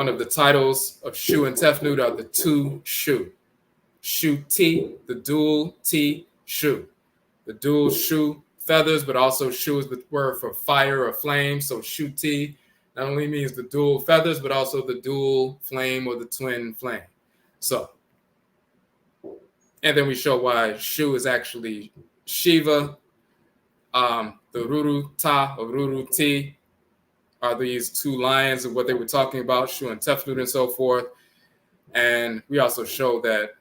of the titles of Shu and Tefnut are the two Shu. Shu T, the dual T Shu. The dual Shu feathers, but also Shu is the word for fire or flame. So Shu T not only means the dual feathers, but also the dual flame or the twin flame. So, and then we show why Shu is actually Shiva. The Ruru Ta or Ruru T are these two lions of what they were talking about, Shu and Tefnut and so forth. And we also show that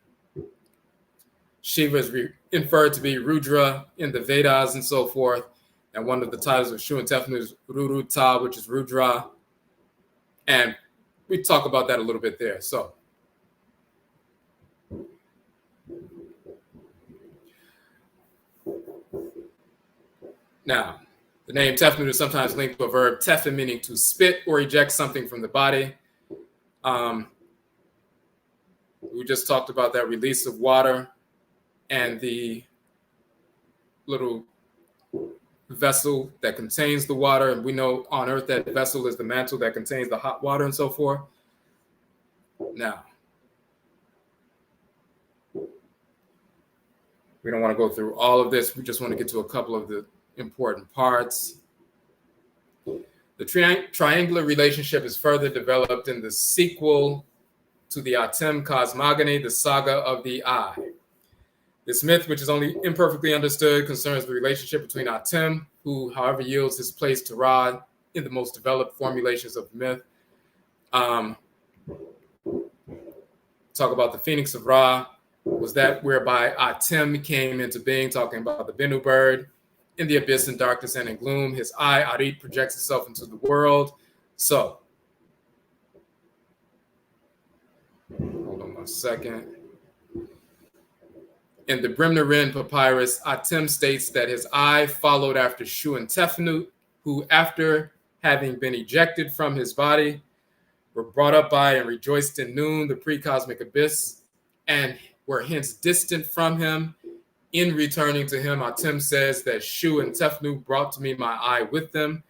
Shiva is inferred to be Rudra in the Vedas and so forth. And one of the titles of Shu and Tefnut is Ruru Ta, which is Rudra. And we talk about that a little bit there. So, now, the name Tefnut is sometimes linked to a verb tefn, meaning to spit or eject something from the body. We just talked about that release of water and the little vessel that contains the water. And we know on Earth that vessel is the mantle that contains the hot water and so forth. Now, we don't want to go through all of this. We just want to get to a couple of the important parts. The triangular relationship is further developed in the sequel to the Atem cosmogony, the saga of the Eye. This myth, which is only imperfectly understood, concerns the relationship between Atem, who, however, yields his place to Ra in the most developed formulations of the myth. Talk about the phoenix of Ra, was that whereby Atem came into being, talking about the Bennu bird. In the abyss and darkness and in gloom, his eye, Arit, projects itself into the world. So, hold on 1 second. In the Bremner-Wren papyrus, Atem states that his eye followed after Shu and Tefnut, who, after having been ejected from his body, were brought up by and rejoiced in Noon, the pre-cosmic abyss, and were hence distant from him. In returning to him, Atem says that Shu and Tefnut brought to me my eye with them.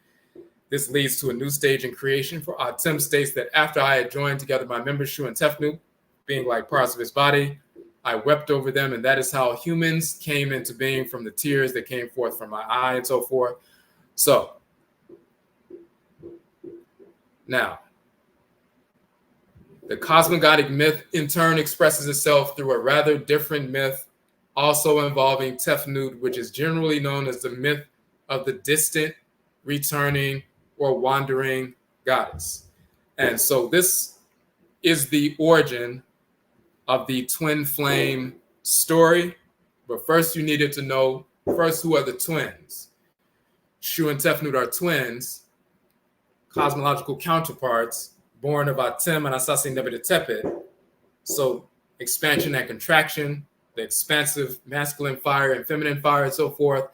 This leads to a new stage in creation, for Atem states that after I had joined together my members, Shu and Tefnut, being like parts of his body, I wept over them, and that is how humans came into being from the tears that came forth from my eye and so forth. So, now, the cosmogonic myth in turn expresses itself through a rather different myth, also involving Tefnut, which is generally known as the myth of the distant, returning, or wandering goddess. And so this is the origin of the twin flame story. But first you needed to know, first, who are the twins? Shu and Tefnut are twins, cosmological counterparts, born of Atem and Asasi Nebuchadnezzar. So expansion and contraction, the expansive masculine fire and feminine fire and so forth,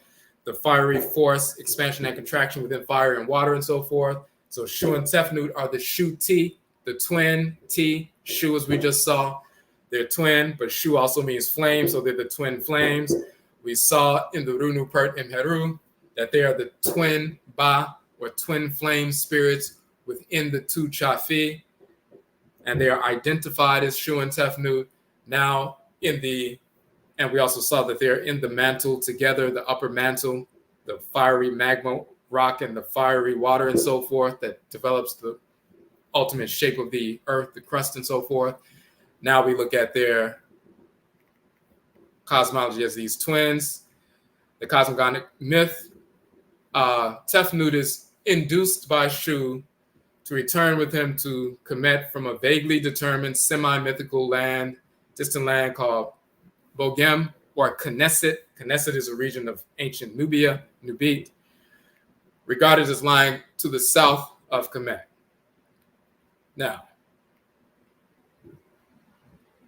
the fiery force, expansion and contraction within fire and water and so forth. So Shu and Tefnut are the Shu T, the twin T. Shu, as we just saw, they're twin, but Shu also means flame, so they're the twin flames. We saw in the Runu Pert Imheru that they are the twin Ba, or twin flame spirits within the two Chafi, and they are identified as Shu and Tefnut. Now and we also saw that they're in the mantle together, the upper mantle, the fiery magma rock and the fiery water and so forth that develops the ultimate shape of the earth, the crust and so forth. Now we look at their cosmology as these twins. The cosmogonic myth, Tefnut is induced by Shu to return with him to Kemet from a vaguely determined semi-mythical land, distant land called Bogem or Knesset. Knesset is a region of ancient Nubia, Nubit, regarded as lying to the south of Kemet. Now,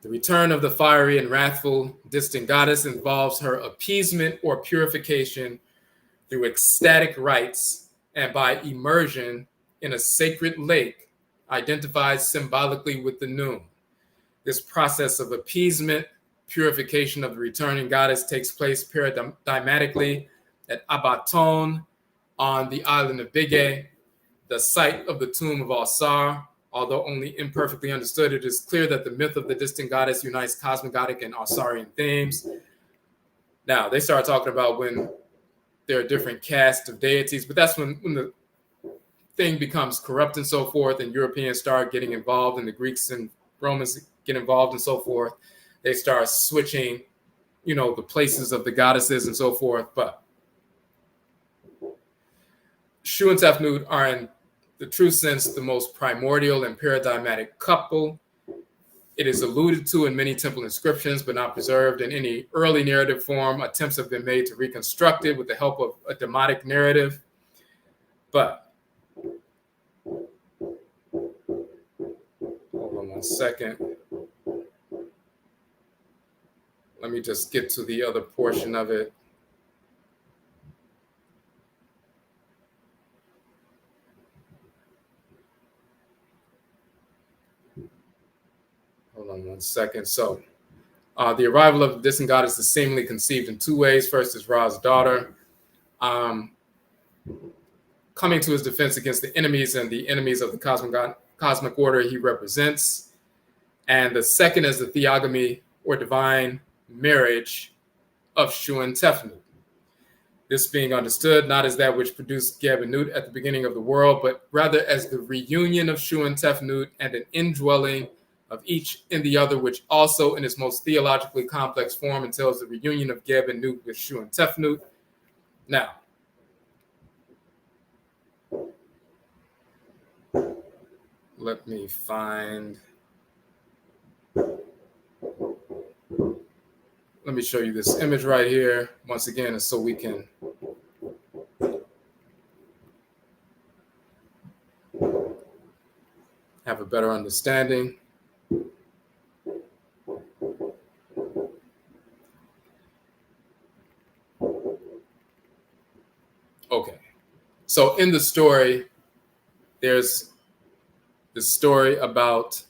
the return of the fiery and wrathful distant goddess involves her appeasement or purification through ecstatic rites and by immersion in a sacred lake identified symbolically with the Noon. This process of appeasement purification of the returning goddess takes place paradigmatically at Abaton on the island of Bige, the site of the tomb of Alsar. Although only imperfectly understood, it is clear that the myth of the distant goddess unites cosmogonic and Alsarian themes. Now, they start talking about when there are different castes of deities, but that's when the thing becomes corrupt and so forth, and Europeans start getting involved, and the Greeks and Romans get involved and so forth. They start switching, the places of the goddesses and so forth. But Shu and Tefnut are, in the true sense, the most primordial and paradigmatic couple. It is alluded to in many temple inscriptions, but not preserved in any early narrative form. Attempts have been made to reconstruct it with the help of a demotic narrative. But hold on one second. Let me just get to the other portion of it. Hold on one second. So the arrival of the distant goddess is seemingly conceived in two ways. First is Ra's daughter coming to his defense against the enemies and the enemies of the cosmic order he represents. And the second is the theogamy or divine marriage of Shu and Tefnut. This being understood not as that which produced Geb and Nut at the beginning of the world, but rather as the reunion of Shu and Tefnut and an indwelling of each in the other, which also in its most theologically complex form entails the reunion of Geb and Nut with Shu and Tefnut. Now, let me find... Let me show you this image right here. Once again, so we can have a better understanding. Okay. So in the story, there's the story about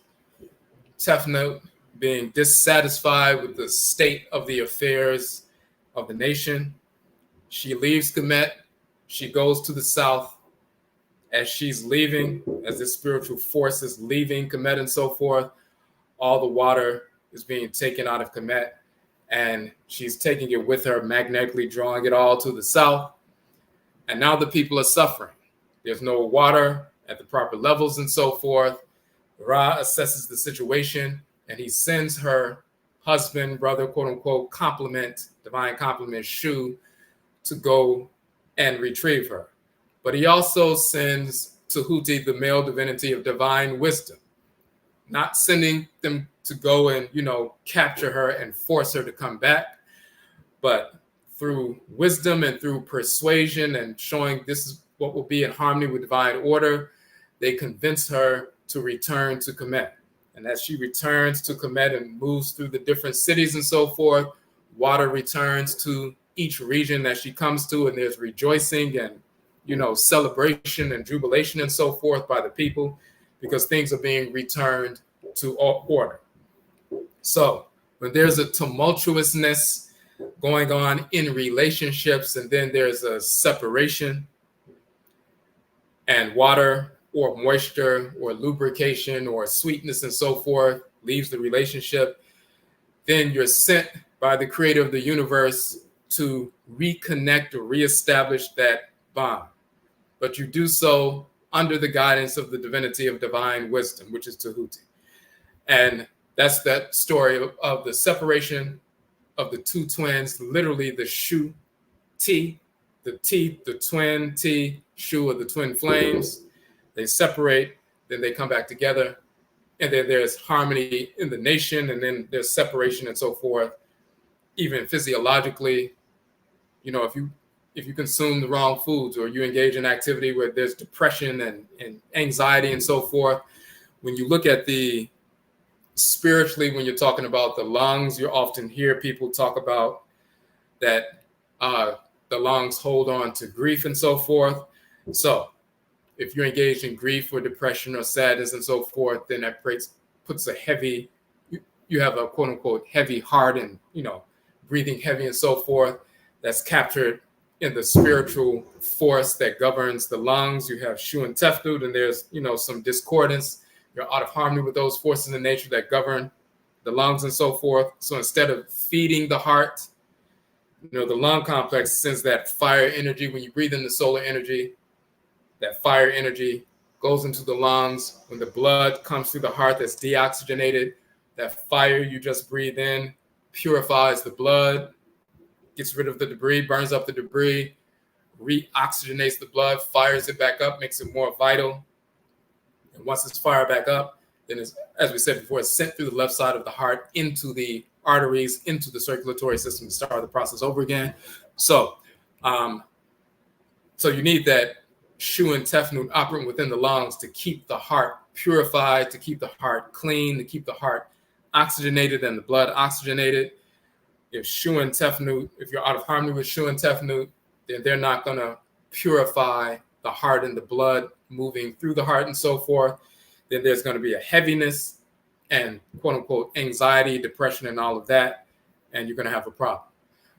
Tefnut being dissatisfied with the state of the affairs of the nation. She leaves Kemet. She goes to the south. As she's leaving, as this spiritual force is leaving Kemet and so forth, all the water is being taken out of Kemet, and she's taking it with her, magnetically drawing it all to the south. And now the people are suffering. There's no water at the proper levels and so forth. Ra assesses the situation, and he sends her husband, brother, quote unquote, divine complement, Shu, to go and retrieve her. But he also sends Tahuti, the male divinity of divine wisdom, not sending them to go and, capture her and force her to come back, but through wisdom and through persuasion and showing this is what will be in harmony with divine order, they convince her to return to Kemet. And as she returns to Kemet and moves through the different cities and so forth, water returns to each region that she comes to, and there's rejoicing and, celebration and jubilation and so forth by the people because things are being returned to order. So when there's a tumultuousness going on in relationships, and then there's a separation, and water or moisture or lubrication or sweetness and so forth leaves the relationship, then you're sent by the creator of the universe to reconnect or reestablish that bond. But you do so under the guidance of the divinity of divine wisdom, which is Tahuti. And that's that story of the separation of the two twins, literally the Shu T, the twin T, Shu are the twin flames. They separate, then they come back together, and then there's harmony in the nation, and then there's separation and so forth. Even physiologically, if you consume the wrong foods or you engage in activity where there's depression and anxiety and so forth, when you look at the spiritually, when you're talking about the lungs, you often hear people talk about that the lungs hold on to grief and so forth. So if you're engaged in grief or depression or sadness and so forth, then that puts a heavy you have a quote unquote heavy heart and, breathing heavy and so forth, that's captured in the spiritual force that governs the lungs. You have Shu and Tefnut, and there's, some discordance. You're out of harmony with those forces in nature that govern the lungs and so forth. So instead of feeding the heart, the lung complex sends that fire energy. When you breathe in the solar energy, that fire energy goes into the lungs. When the blood comes through the heart that's deoxygenated, that fire you just breathe in purifies the blood, gets rid of the debris, burns up the debris, reoxygenates the blood, fires it back up, makes it more vital. And once it's fired back up, then it's, as we said before, it's sent through the left side of the heart into the arteries, into the circulatory system to start the process over again. So you need that Shu and Tefnut operating within the lungs to keep the heart purified, to keep the heart clean, to keep the heart oxygenated and the blood oxygenated. If Shu and Tefnut, if you're out of harmony with Shu and Tefnut, then they're not going to purify the heart and the blood moving through the heart and so forth. Then there's going to be a heaviness and quote unquote anxiety, depression, and all of that, and you're going to have a problem.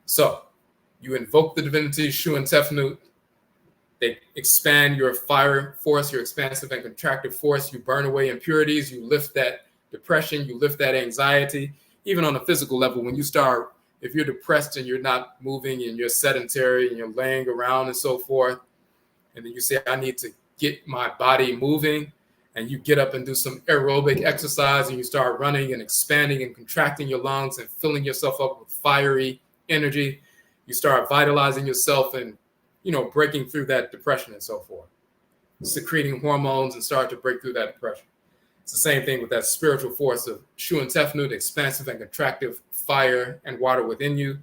So you invoke the divinities Shu and Tefnut. They expand your fire force, your expansive and contractive force. You burn away impurities. You lift that depression. You lift that anxiety. Even on a physical level, when you start, if you're depressed and you're not moving and you're sedentary and you're laying around and so forth, and then you say, I need to get my body moving, and you get up and do some aerobic exercise and you start running and expanding and contracting your lungs and filling yourself up with fiery energy, you start vitalizing yourself and, breaking through that depression and so forth, secreting hormones and start to break through that depression. It's the same thing with that spiritual force of Shu and Tefnut, expansive and contractive fire and water within you.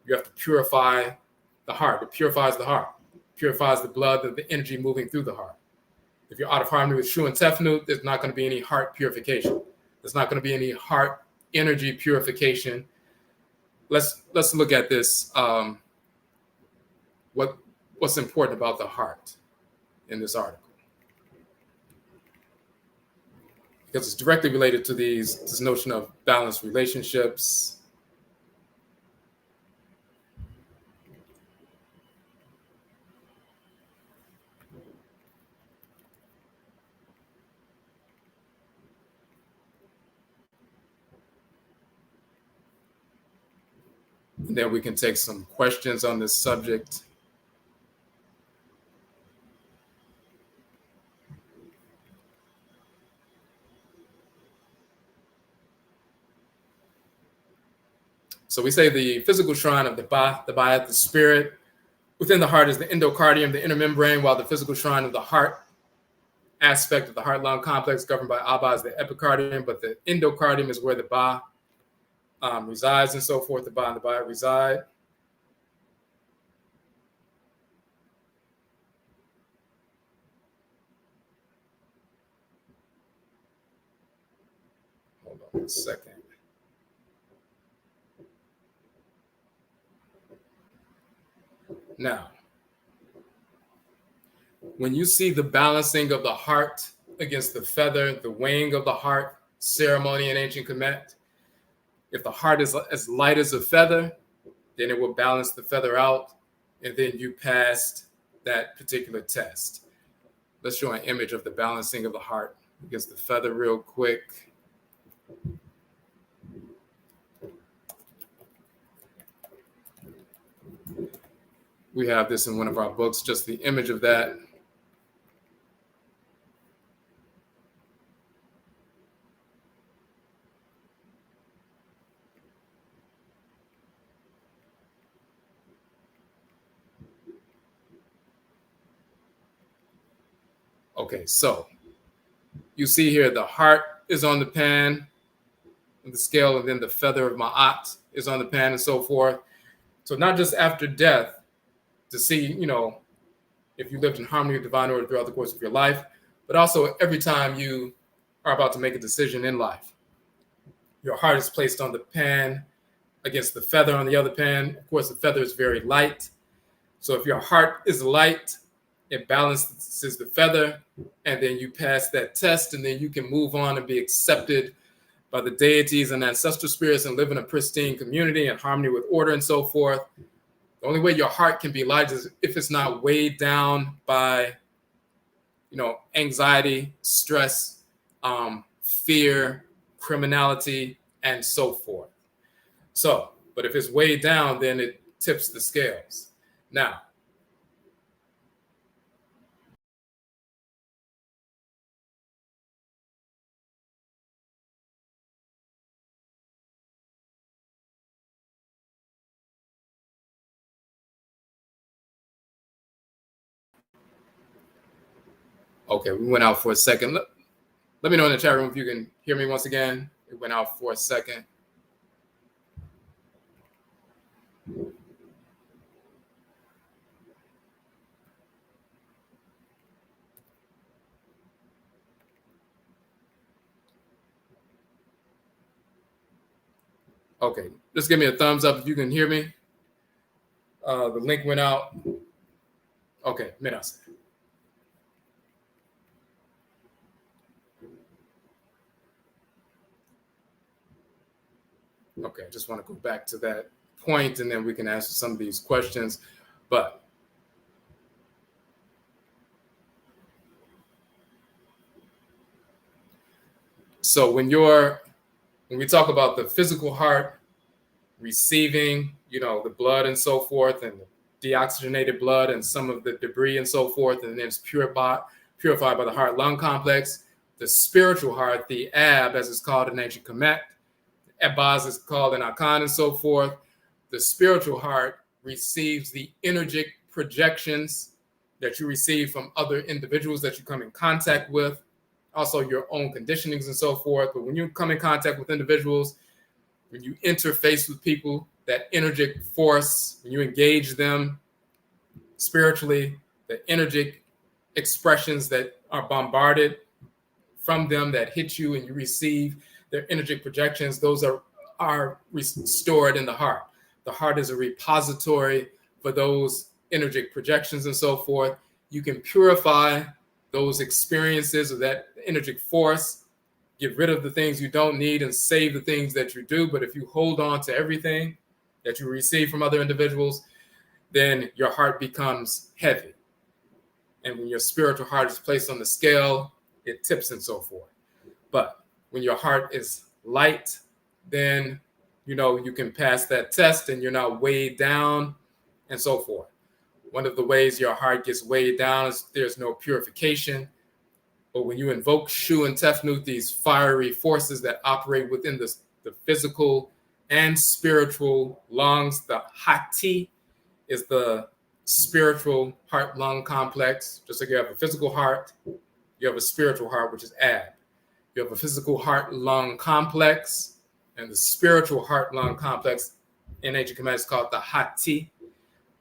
You have to purify the heart. It purifies the heart, purifies the blood and the energy moving through the heart. If you're out of harmony with Shu and Tefnut, there's not going to be any heart purification. There's not going to be any heart energy purification. Let's look at this. What's important about the heart in this article, because it's directly related to this notion of balanced relationships. And then we can take some questions on this subject. So we say the physical shrine of the Ba'at, the spirit. Within the heart is the endocardium, the inner membrane, while the physical shrine of the heart aspect of the heart-lung complex governed by Abba is the epicardium, but the endocardium is where the Ba resides and so forth. The Ba and the Ba'at reside. Hold on a second. Now, when you see the balancing of the heart against the feather, the weighing of the heart ceremony in ancient Kemet, if the heart is as light as a feather, then it will balance the feather out, and then you passed that particular test. Let's show an image of the balancing of the heart against the feather real quick. We have this in one of our books, just the image of that. Okay, so you see here the heart is on the pan, the scale, and then the feather of Ma'at is on the pan and so forth. So not just after death to see, if you lived in harmony with divine order throughout the course of your life, but also every time you are about to make a decision in life. Your heart is placed on the pan against the feather on the other pan. Of course, the feather is very light. So if your heart is light, it balances the feather, and then you pass that test, and then you can move on and be accepted by the deities and ancestral spirits and live in a pristine community and harmony with order and so forth. The only way your heart can be light is if it's not weighed down by, anxiety, stress, fear, criminality, and so forth. So, but if it's weighed down, then it tips the scales. Now, okay, we went out for a second. Let me know in the chat room if you can hear me once again. It went out for a second. Okay, just give me a thumbs up if you can hear me. The link went out. Okay, miras. Okay, I just want to go back to that point and then we can answer some of these questions. But so when we talk about the physical heart receiving, the blood and so forth, and the deoxygenated blood and some of the debris and so forth, and then it's purified by the heart-lung complex. The spiritual heart, the ab, as it's called in ancient Kemet, Ebaz is called in Akan and so forth. The spiritual heart receives the energic projections that you receive from other individuals that you come in contact with, also your own conditionings and so forth. But when you come in contact with individuals, when you interface with people, that energic force, when you engage them spiritually, the energic expressions that are bombarded from them that hit you and you receive their energic projections, those are stored in the heart. The heart is a repository for those energic projections and so forth. You can purify those experiences of that energic force, get rid of the things you don't need and save the things that you do. But if you hold on to everything that you receive from other individuals, then your heart becomes heavy. And when your spiritual heart is placed on the scale, it tips and so forth. But when your heart is light, then you can pass that test and you're not weighed down and so forth. One of the ways your heart gets weighed down is there's no purification. But when you invoke Shu and Tefnut, these fiery forces that operate within the physical and spiritual lungs, the Hati is the spiritual heart-lung complex. Just like you have a physical heart, you have a spiritual heart, which is ab. You have a physical heart-lung complex, and the spiritual heart-lung complex in ancient Kemet is called the Hati.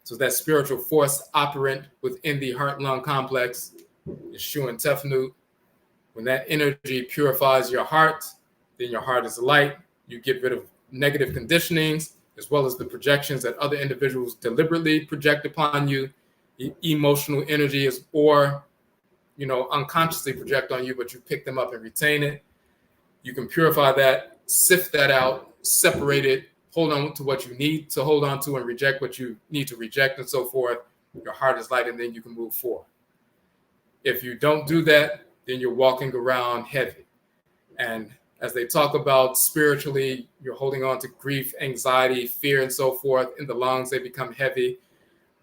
So that spiritual force operant within the heart-lung complex is Shu and Tefnut. When that energy purifies your heart, then your heart is light. You get rid of negative conditionings, as well as the projections that other individuals deliberately project upon you. Emotional energy is, or unconsciously project on you, but you pick them up and retain it. You can purify that, sift that out, separate it, hold on to what you need to hold on to and reject what you need to reject and so forth. Your heart is light and then you can move forward. If you don't do that, then you're walking around heavy. And as they talk about spiritually, you're holding on to grief, anxiety, fear, and so forth. In the lungs, they become heavy.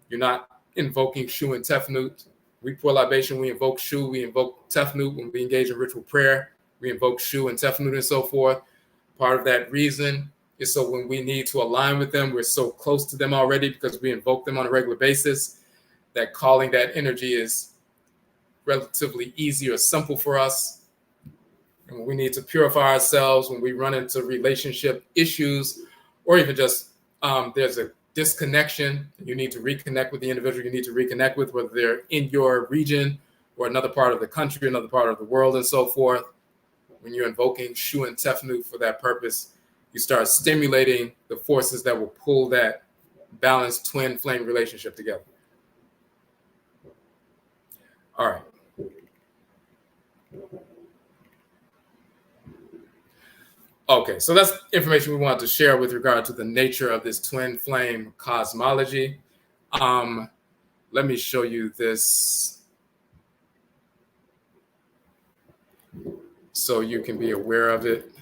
You're not invoking Shu and Tefnut. We pour libation, we invoke Shu, we invoke Tefnut. When we engage in ritual prayer, we invoke Shu and Tefnut and so forth. Part of that reason is so when we need to align with them, we're so close to them already because we invoke them on a regular basis that calling that energy is relatively easy or simple for us. And when we need to purify ourselves, when we run into relationship issues, or even just there's a disconnection, you need to reconnect with the individual you need to reconnect with, whether they're in your region or another part of the country, another part of the world, and so forth. When you're invoking Shu and Tefnut for that purpose, you start stimulating the forces that will pull that balanced twin flame relationship together. All right. Okay, so that's information we wanted to share with regard to the nature of this twin flame cosmology. Let me show you this so you can be aware of it.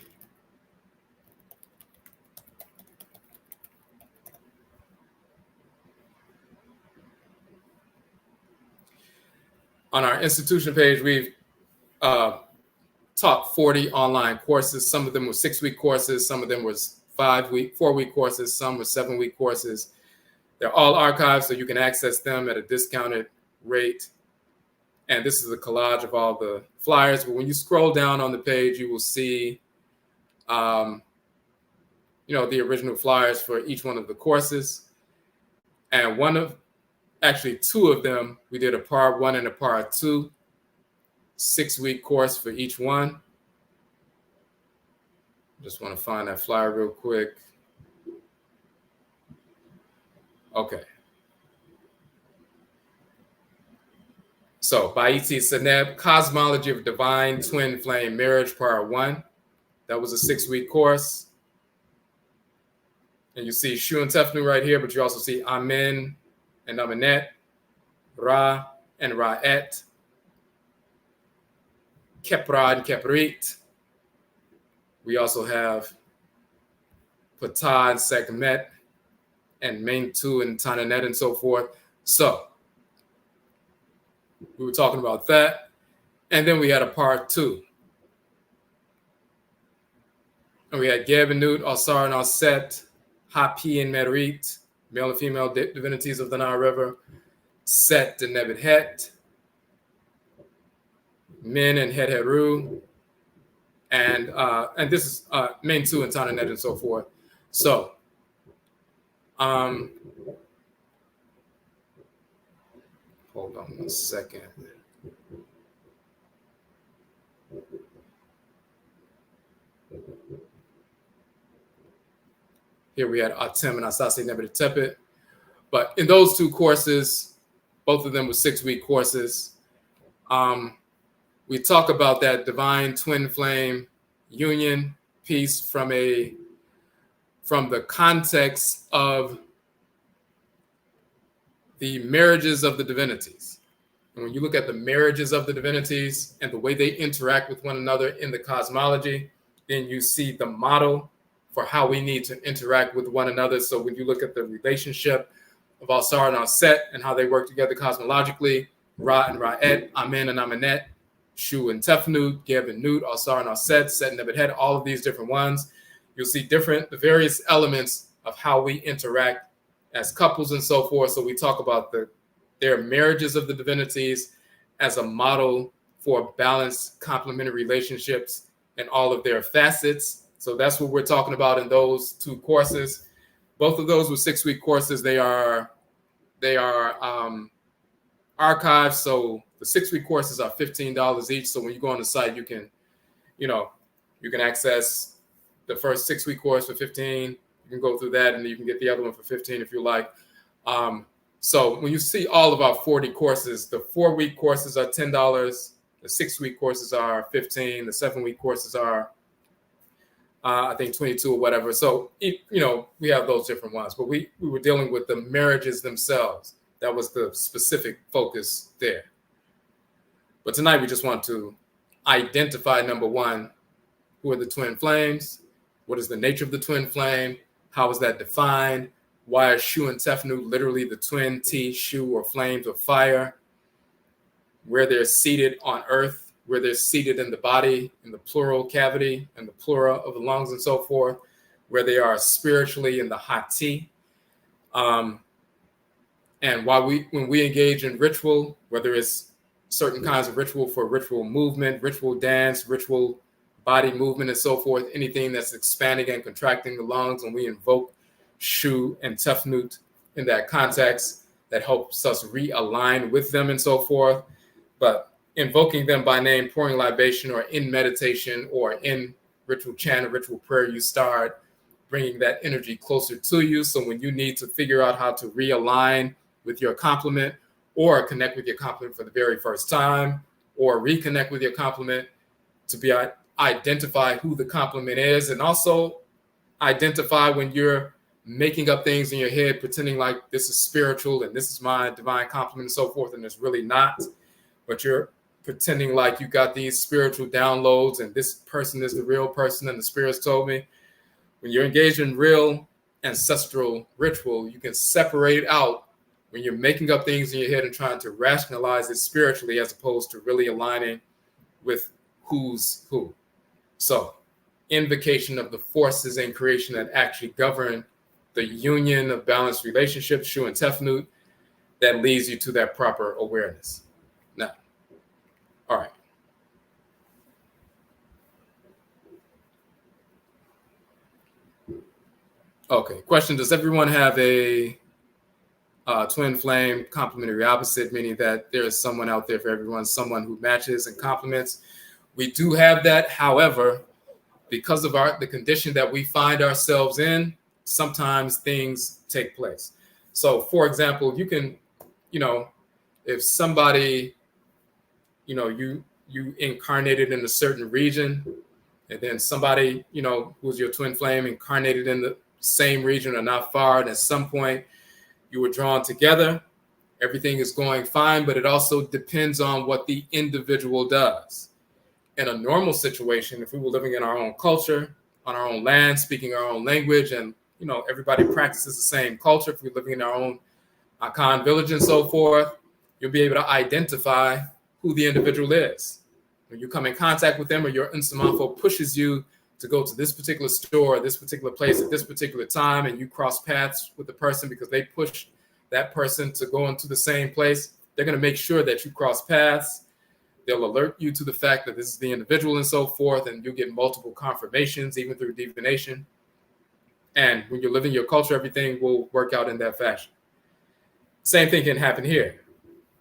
On our institution page, we've taught 40 online courses. Some of them were 6-week courses. Some of them was 4-week courses. Some were 7-week courses. They're all archived, so you can access them at a discounted rate. And this is a collage of all the flyers. But when you scroll down on the page, you will see, the original flyers for each one of the courses. And two of them, we did a part 1 and a part 2, 6-week course for each one. Just want to find that flyer real quick. Okay. So, BAITI, seneb, Cosmology of Divine Twin Flame Marriage, Part 1. That was a 6-week course. And you see Shu and Tefnut right here, but you also see Amen and Amenet, Ra and Rait, Kepra and Keprit. We also have Ptah and Sekhmet, and Maintu and Tananet and so forth. So we were talking about that. And then we had a part 2. And we had Gebenut, Asar and Aset, Hapi and Merit, male and female divinities of the Nile River, Set and Nebet Het, Min and Het Heru, and this is Maintu and Tananet and so forth. So hold on 1 second. Here we had Atem and Asase Nebet Tepet. But in those 2 courses, both of them were 6-week courses. We talk about that divine twin flame union piece from the context of the marriages of the divinities. And when you look at the marriages of the divinities and the way they interact with one another in the cosmology, then you see the model for how we need to interact with one another. So when you look at the relationship of Asar and Aset and how they work together cosmologically, Ra and Rait, Amen and Amenet, Shu and Tefnut, Geb and Nut, Asar and Aset, Set and Nebet Het, all of these different ones. You'll see the various elements of how we interact as couples and so forth. So we talk about their marriages of the divinities as a model for balanced complementary relationships and all of their facets. So that's what we're talking about in those 2 courses. Both of those were 6-week courses. They are archived. So the 6-week courses are $15 each. So when you go on the site, you can access the first 6-week course for $15. You can go through that, and you can get the other one for $15 if you like. So when you see all of our 40 courses, the 4-week courses are $10. The 6-week courses are $15. The 7-week courses are, I think, $22 or whatever. So, we have those different ones. But we were dealing with the marriages themselves. That was the specific focus there. But tonight we just want to identify, number 1, who are the twin flames? What is the nature of the twin flame? How is that defined? Why are Shu and Tefnut literally the twin Shu or flames of fire? Where they're seated on earth, where they're seated in the body, in the pleural cavity, and the pleura of the lungs and so forth, where they are spiritually in the Hati. And when we engage in ritual, whether it's certain kinds of ritual for ritual movement, ritual dance, ritual body movement and so forth, anything that's expanding and contracting the lungs, and we invoke Shu and Tefnut in that context, that helps us realign with them and so forth. But invoking them by name, pouring libation, or in meditation, or in ritual chant or ritual prayer, you start bringing that energy closer to you. So when you need to figure out how to realign with your complement, or connect with your complement for the very first time, or reconnect with your complement to be identify who the complement is, and also identify when you're making up things in your head, pretending like this is spiritual and this is my divine complement and so forth, and it's really not. But you're pretending like you got these spiritual downloads and this person is the real person and the spirits told me. When you're engaged in real ancestral ritual, you can separate out when you're making up things in your head and trying to rationalize it spiritually as opposed to really aligning with who's who. So, invocation of the forces in creation that actually govern the union of balanced relationships, Shu and Tefnut, that leads you to that proper awareness. Now, all right. Okay, question, does everyone have a twin flame complementary opposite, meaning that there is someone out there for everyone, someone who matches and complements? We do have that. However, because of the condition that we find ourselves in, sometimes things take place. So, for example, you can, if somebody, you incarnated in a certain region, and then somebody, who's your twin flame incarnated in the same region or not far, and at some point you were drawn together, everything is going fine, but it also depends on what the individual does. In a normal situation, if we were living in our own culture, on our own land, speaking our own language, and everybody practices the same culture, if we're living in our own Akan village and so forth, you'll be able to identify who the individual is. When you come in contact with them, or your Nsamafo pushes you to go to this particular store, this particular place at this particular time, and you cross paths with the person because they push that person to go into the same place, they're going to make sure that you cross paths. They'll alert you to the fact that this is the individual and so forth, and you'll get multiple confirmations, even through divination. And when you're living your culture, everything will work out in that fashion. Same thing can happen here.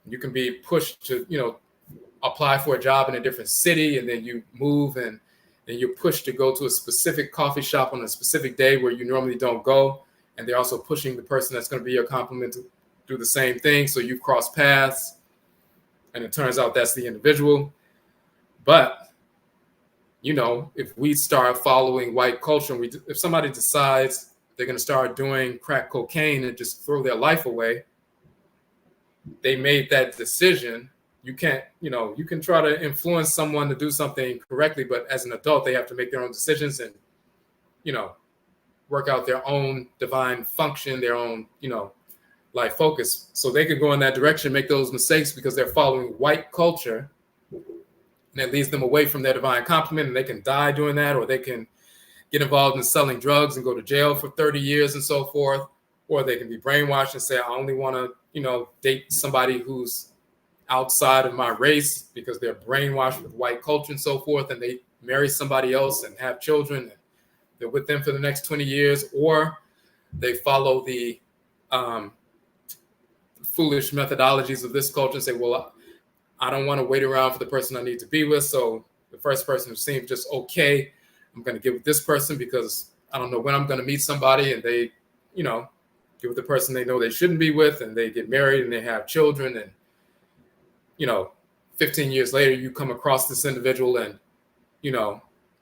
You can be pushed to, apply for a job in a different city, and then you move, and then you're pushed to go to a specific coffee shop on a specific day where you normally don't go. And they're also pushing the person that's going to be your complement to do the same thing. So you cross paths, and it turns out that's the individual. But, if we start following white culture, and if somebody decides they're going to start doing crack cocaine and just throw their life away, they made that decision. You can't, you can try to influence someone to do something correctly, but as an adult, they have to make their own decisions and, work out their own divine function, their own, life focus. So they could go in that direction, make those mistakes because they're following white culture, and it leads them away from their divine complement, and they can die doing that, or they can get involved in selling drugs and go to jail for 30 years and so forth, or they can be brainwashed and say, I only want to, date somebody who's outside of my race because they're brainwashed with white culture and so forth, and they marry somebody else and have children, and they're with them for the next 20 years, or they follow the foolish methodologies of this culture and say, well, I don't want to wait around for the person I need to be with, so the first person who seems just okay, I'm going to get with this person because I don't know when I'm going to meet somebody, and they, get with the person they know they shouldn't be with, and they get married and they have children, and 15 years later, you come across this individual and,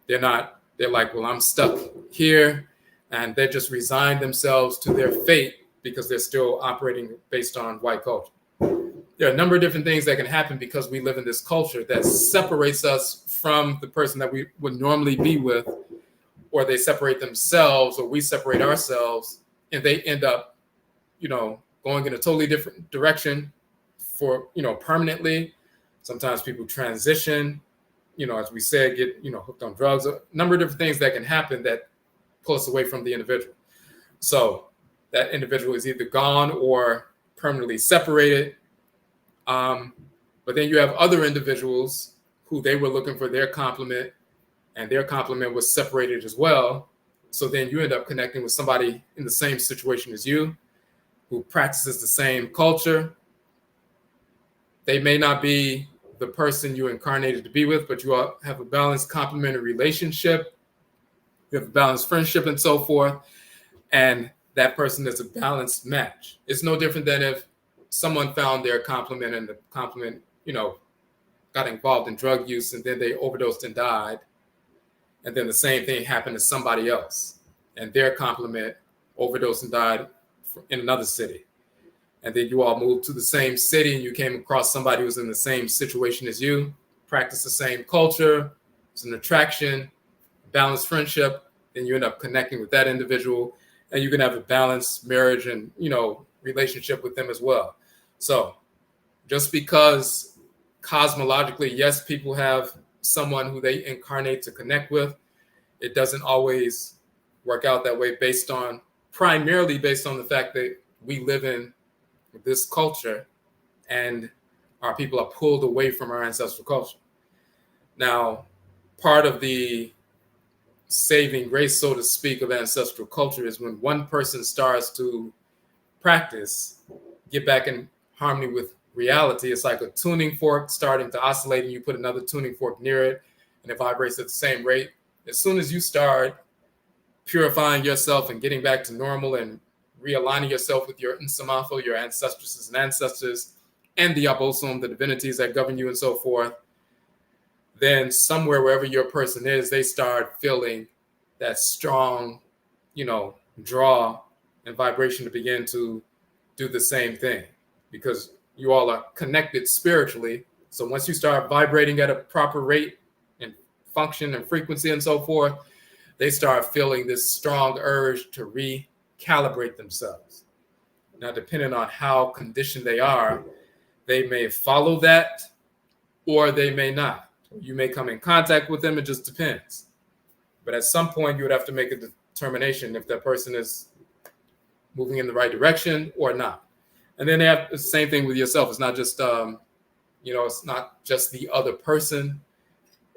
they're like, well, I'm stuck here. And they just resign themselves to their fate because they're still operating based on white culture. There are a number of different things that can happen because we live in this culture that separates us from the person that we would normally be with, or they separate themselves, or we separate ourselves, and they end up, going in a totally different direction for, permanently. Sometimes people transition, as we said, get, hooked on drugs, a number of different things that can happen that pull us away from the individual. So that individual is either gone or permanently separated. But then you have other individuals who they were looking for their complement, and their complement was separated as well. So then you end up connecting with somebody in the same situation as you, who practices the same culture. They may not be the person you incarnated to be with, but you all have a balanced complementary relationship. You have a balanced friendship and so forth. And that person is a balanced match. It's no different than if someone found their complement and the complement, got involved in drug use and then they overdosed and died. and then the same thing happened to somebody else, and their complement overdosed and died in another city. And then you all moved to the same city and you came across somebody who was in the same situation as you, practiced the same culture, it's an attraction, balanced friendship, then you end up connecting with that individual, and you can have a balanced marriage and, relationship with them as well. So just because cosmologically, yes, people have someone who they incarnate to connect with, it doesn't always work out that way primarily based on the fact that we live in this culture and our people are pulled away from our ancestral culture. Now, part of the saving grace, so to speak, of ancestral culture is when one person starts to practice, get back in harmony with reality. It's like a tuning fork starting to oscillate, and you put another tuning fork near it, and it vibrates at the same rate. As soon as you start purifying yourself and getting back to normal and realigning yourself with your Nsamafo, your ancestresses and ancestors, and the Abosom, the divinities that govern you and so forth, then somewhere, wherever your person is, they start feeling that strong, draw and vibration to begin to do the same thing, because you all are connected spiritually. So once you start vibrating at a proper rate and function and frequency and so forth, they start feeling this strong urge to recalibrate themselves. Now, depending on how conditioned they are, they may follow that or they may not. You may come in contact with them, it just depends. But at some point, you would have to make a determination if that person is moving in the right direction or not. And then they have the same thing with yourself. It's not just, it's not just the other person.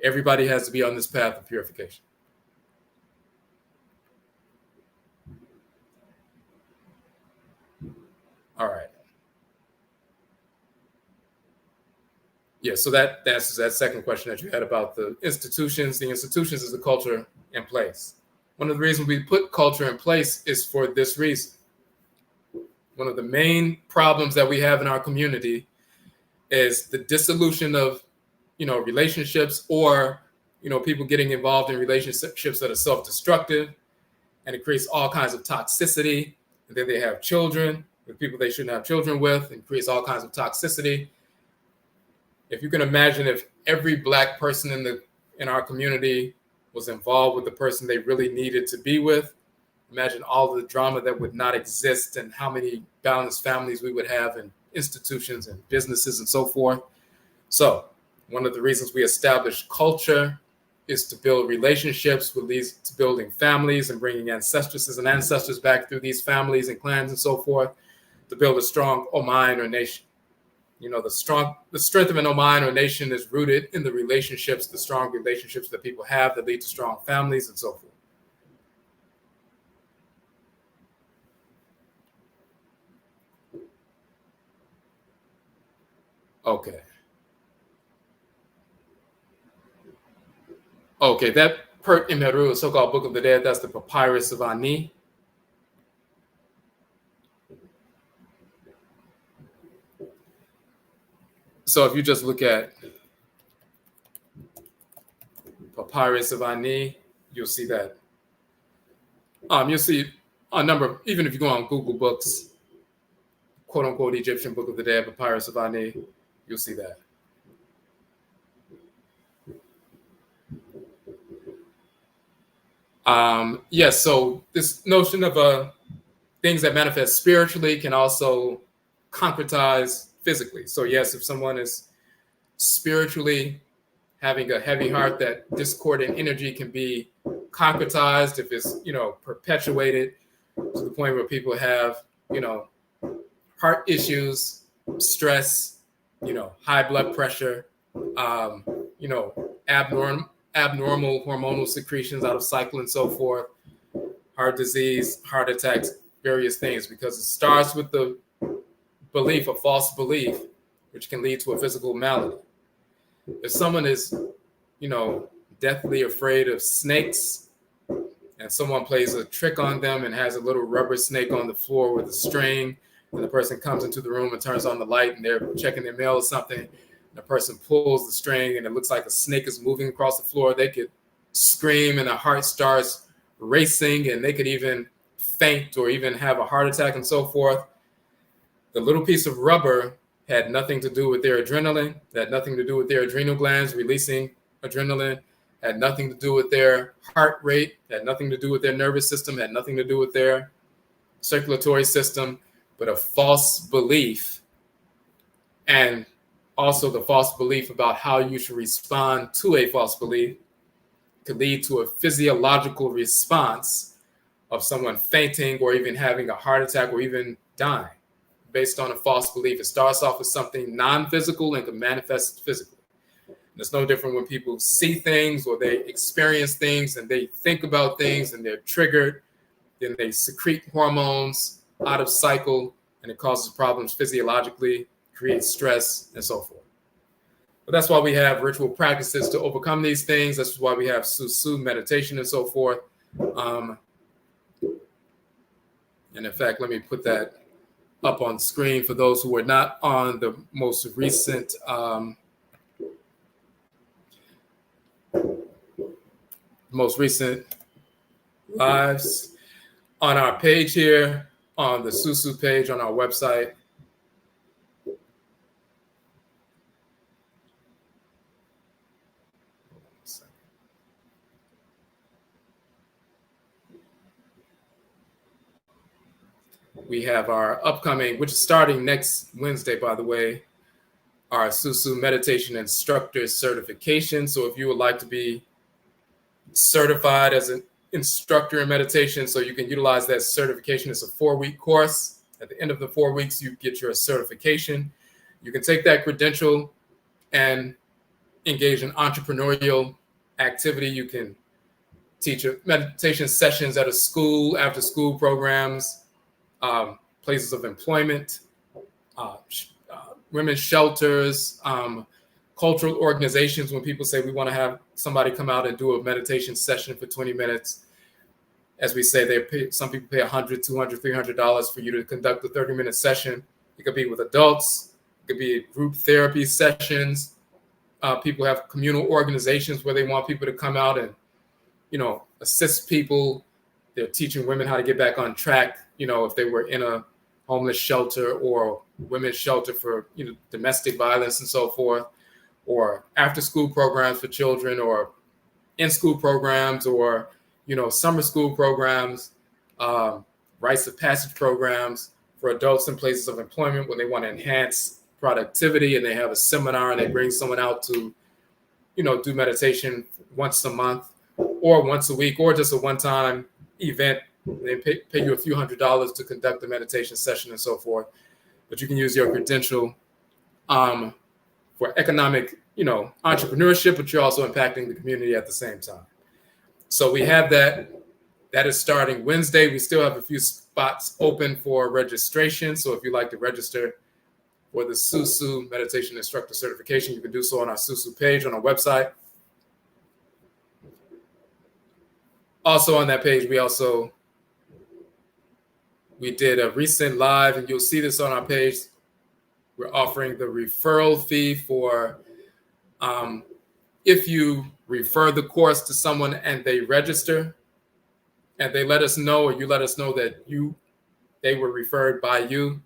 Everybody has to be on this path of purification. All right. Yeah, so that answers that second question that you had about the institutions. The institutions is the culture in place. One of the reasons we put culture in place is for this reason. One of the main problems that we have in our community is the dissolution of, relationships, or, people getting involved in relationships that are self-destructive, and it creates all kinds of toxicity. And then they have children with people they shouldn't have children with, and creates all kinds of toxicity. If you can imagine, if every Black person in our community was involved with the person they really needed to be with, imagine all the drama that would not exist and how many balanced families we would have, and institutions and businesses and so forth. So one of the reasons we established culture is to build relationships, which leads to building families and bringing ancestresses and ancestors back through these families and clans and so forth, to build a strong Oman or nation. The strength of an Oman or nation is rooted in the relationships, the strong relationships that people have that lead to strong families and so forth. Okay. Okay, that Pert Imeru, so-called Book of the Dead, that's the Papyrus of Ani. So if you just look at Papyrus of Ani, you'll see that. You'll see a number of, even if you go on Google Books, quote unquote Egyptian Book of the Dead, Papyrus of Ani, you'll see that. Yes, so this notion of things that manifest spiritually can also concretize physically. So yes, if someone is spiritually having a heavy heart, that discordant energy can be concretized if it's, perpetuated to the point where people have, heart issues, stress, high blood pressure, abnormal hormonal secretions out of cycle and so forth, heart disease, heart attacks, various things, because it starts with the belief, a false belief, which can lead to a physical malady. If someone is, deathly afraid of snakes, and someone plays a trick on them and has a little rubber snake on the floor with a string, and the person comes into the room and turns on the light and they're checking their mail or something, and the person pulls the string and it looks like a snake is moving across the floor, they could scream and their heart starts racing, and they could even faint or even have a heart attack and so forth. The little piece of rubber had nothing to do with their adrenaline, had nothing to do with their adrenal glands releasing adrenaline, had nothing to do with their heart rate, had nothing to do with their nervous system, had nothing to do with their circulatory system, but a false belief. And also the false belief about how you should respond to a false belief could lead to a physiological response of someone fainting or even having a heart attack or even dying based on a false belief. It starts off with something non-physical and can manifest physically. And it's no different when people see things or they experience things and they think about things and they're triggered, then they secrete hormones out of cycle and it causes problems physiologically, creates stress and so forth. But that's why we have ritual practices to overcome these things. That's why we have SUSUW, meditation and so forth. And in fact, let me put that up on screen for those who are not on the most recent lives on our page here, on the SUSUW page on our website. We have our upcoming, which is starting next Wednesday, by the way, our SUSUW Meditation Instructor Certification. So if you would like to be certified as an instructor in meditation, so you can utilize that certification. It's a 4-week course. At the end of the 4 weeks, you get your certification. You can take that credential and engage in entrepreneurial activity. You can teach meditation sessions at a school, after school programs, places of employment, women's shelters, cultural organizations. When people say we want to have somebody come out and do a meditation session for 20 minutes, as we say, some people pay $100, $200, $300 for you to conduct a 30-minute session. It could be with adults, it could be group therapy sessions. People have communal organizations where they want people to come out and, assist people. They're teaching women how to get back on track. If they were in a homeless shelter or women's shelter for, domestic violence and so forth, or after school programs for children, or in school programs, or, summer school programs, rites of passage programs for adults in places of employment when they want to enhance productivity and they have a seminar and they bring someone out to, do meditation once a month or once a week or just a one-time event. They pay you a few $100s to conduct a meditation session and so forth. But you can use your credential for economic, entrepreneurship, but you're also impacting the community at the same time. So we have that. That is starting Wednesday. We still have a few spots open for registration. So if you'd like to register for the SUSUW Meditation Instructor Certification, you can do so on our SUSUW page on our website. Also on that page, we did a recent live, and you'll see this on our page. We're offering the referral fee for if you refer the course to someone and they register and they let us know, or you let us know that they were referred by you.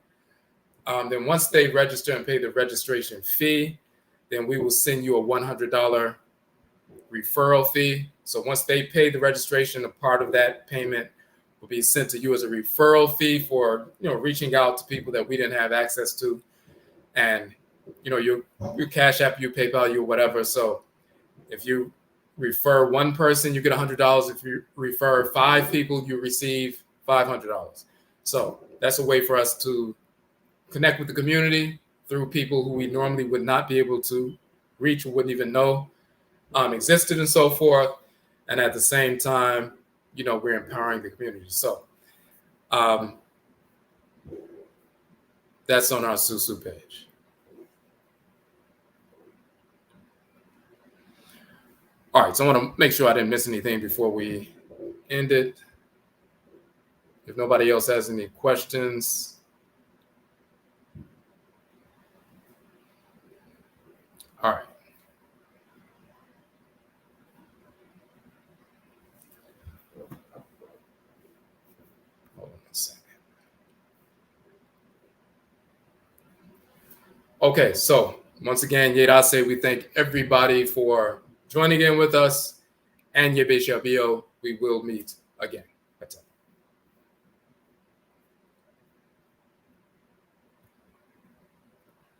Then once they register and pay the registration fee, then we will send you a $100 referral fee. So once they pay the registration, a part of that payment will be sent to you as a referral fee for, reaching out to people that we didn't have access to. And, you Cash App, you PayPal, you whatever. So if you refer one person, you get $100. If you refer 5 people, you receive $500. So that's a way for us to connect with the community through people who we normally would not be able to reach or wouldn't even know existed and so forth. And at the same time, we're empowering the community. So that's on our SUSUW page. All right, so I want to make sure I didn't miss anything before we end it. If nobody else has any questions. All right. Okay, so once again, Yerase, we thank everybody for joining in with us. And Yebeshabio, we will meet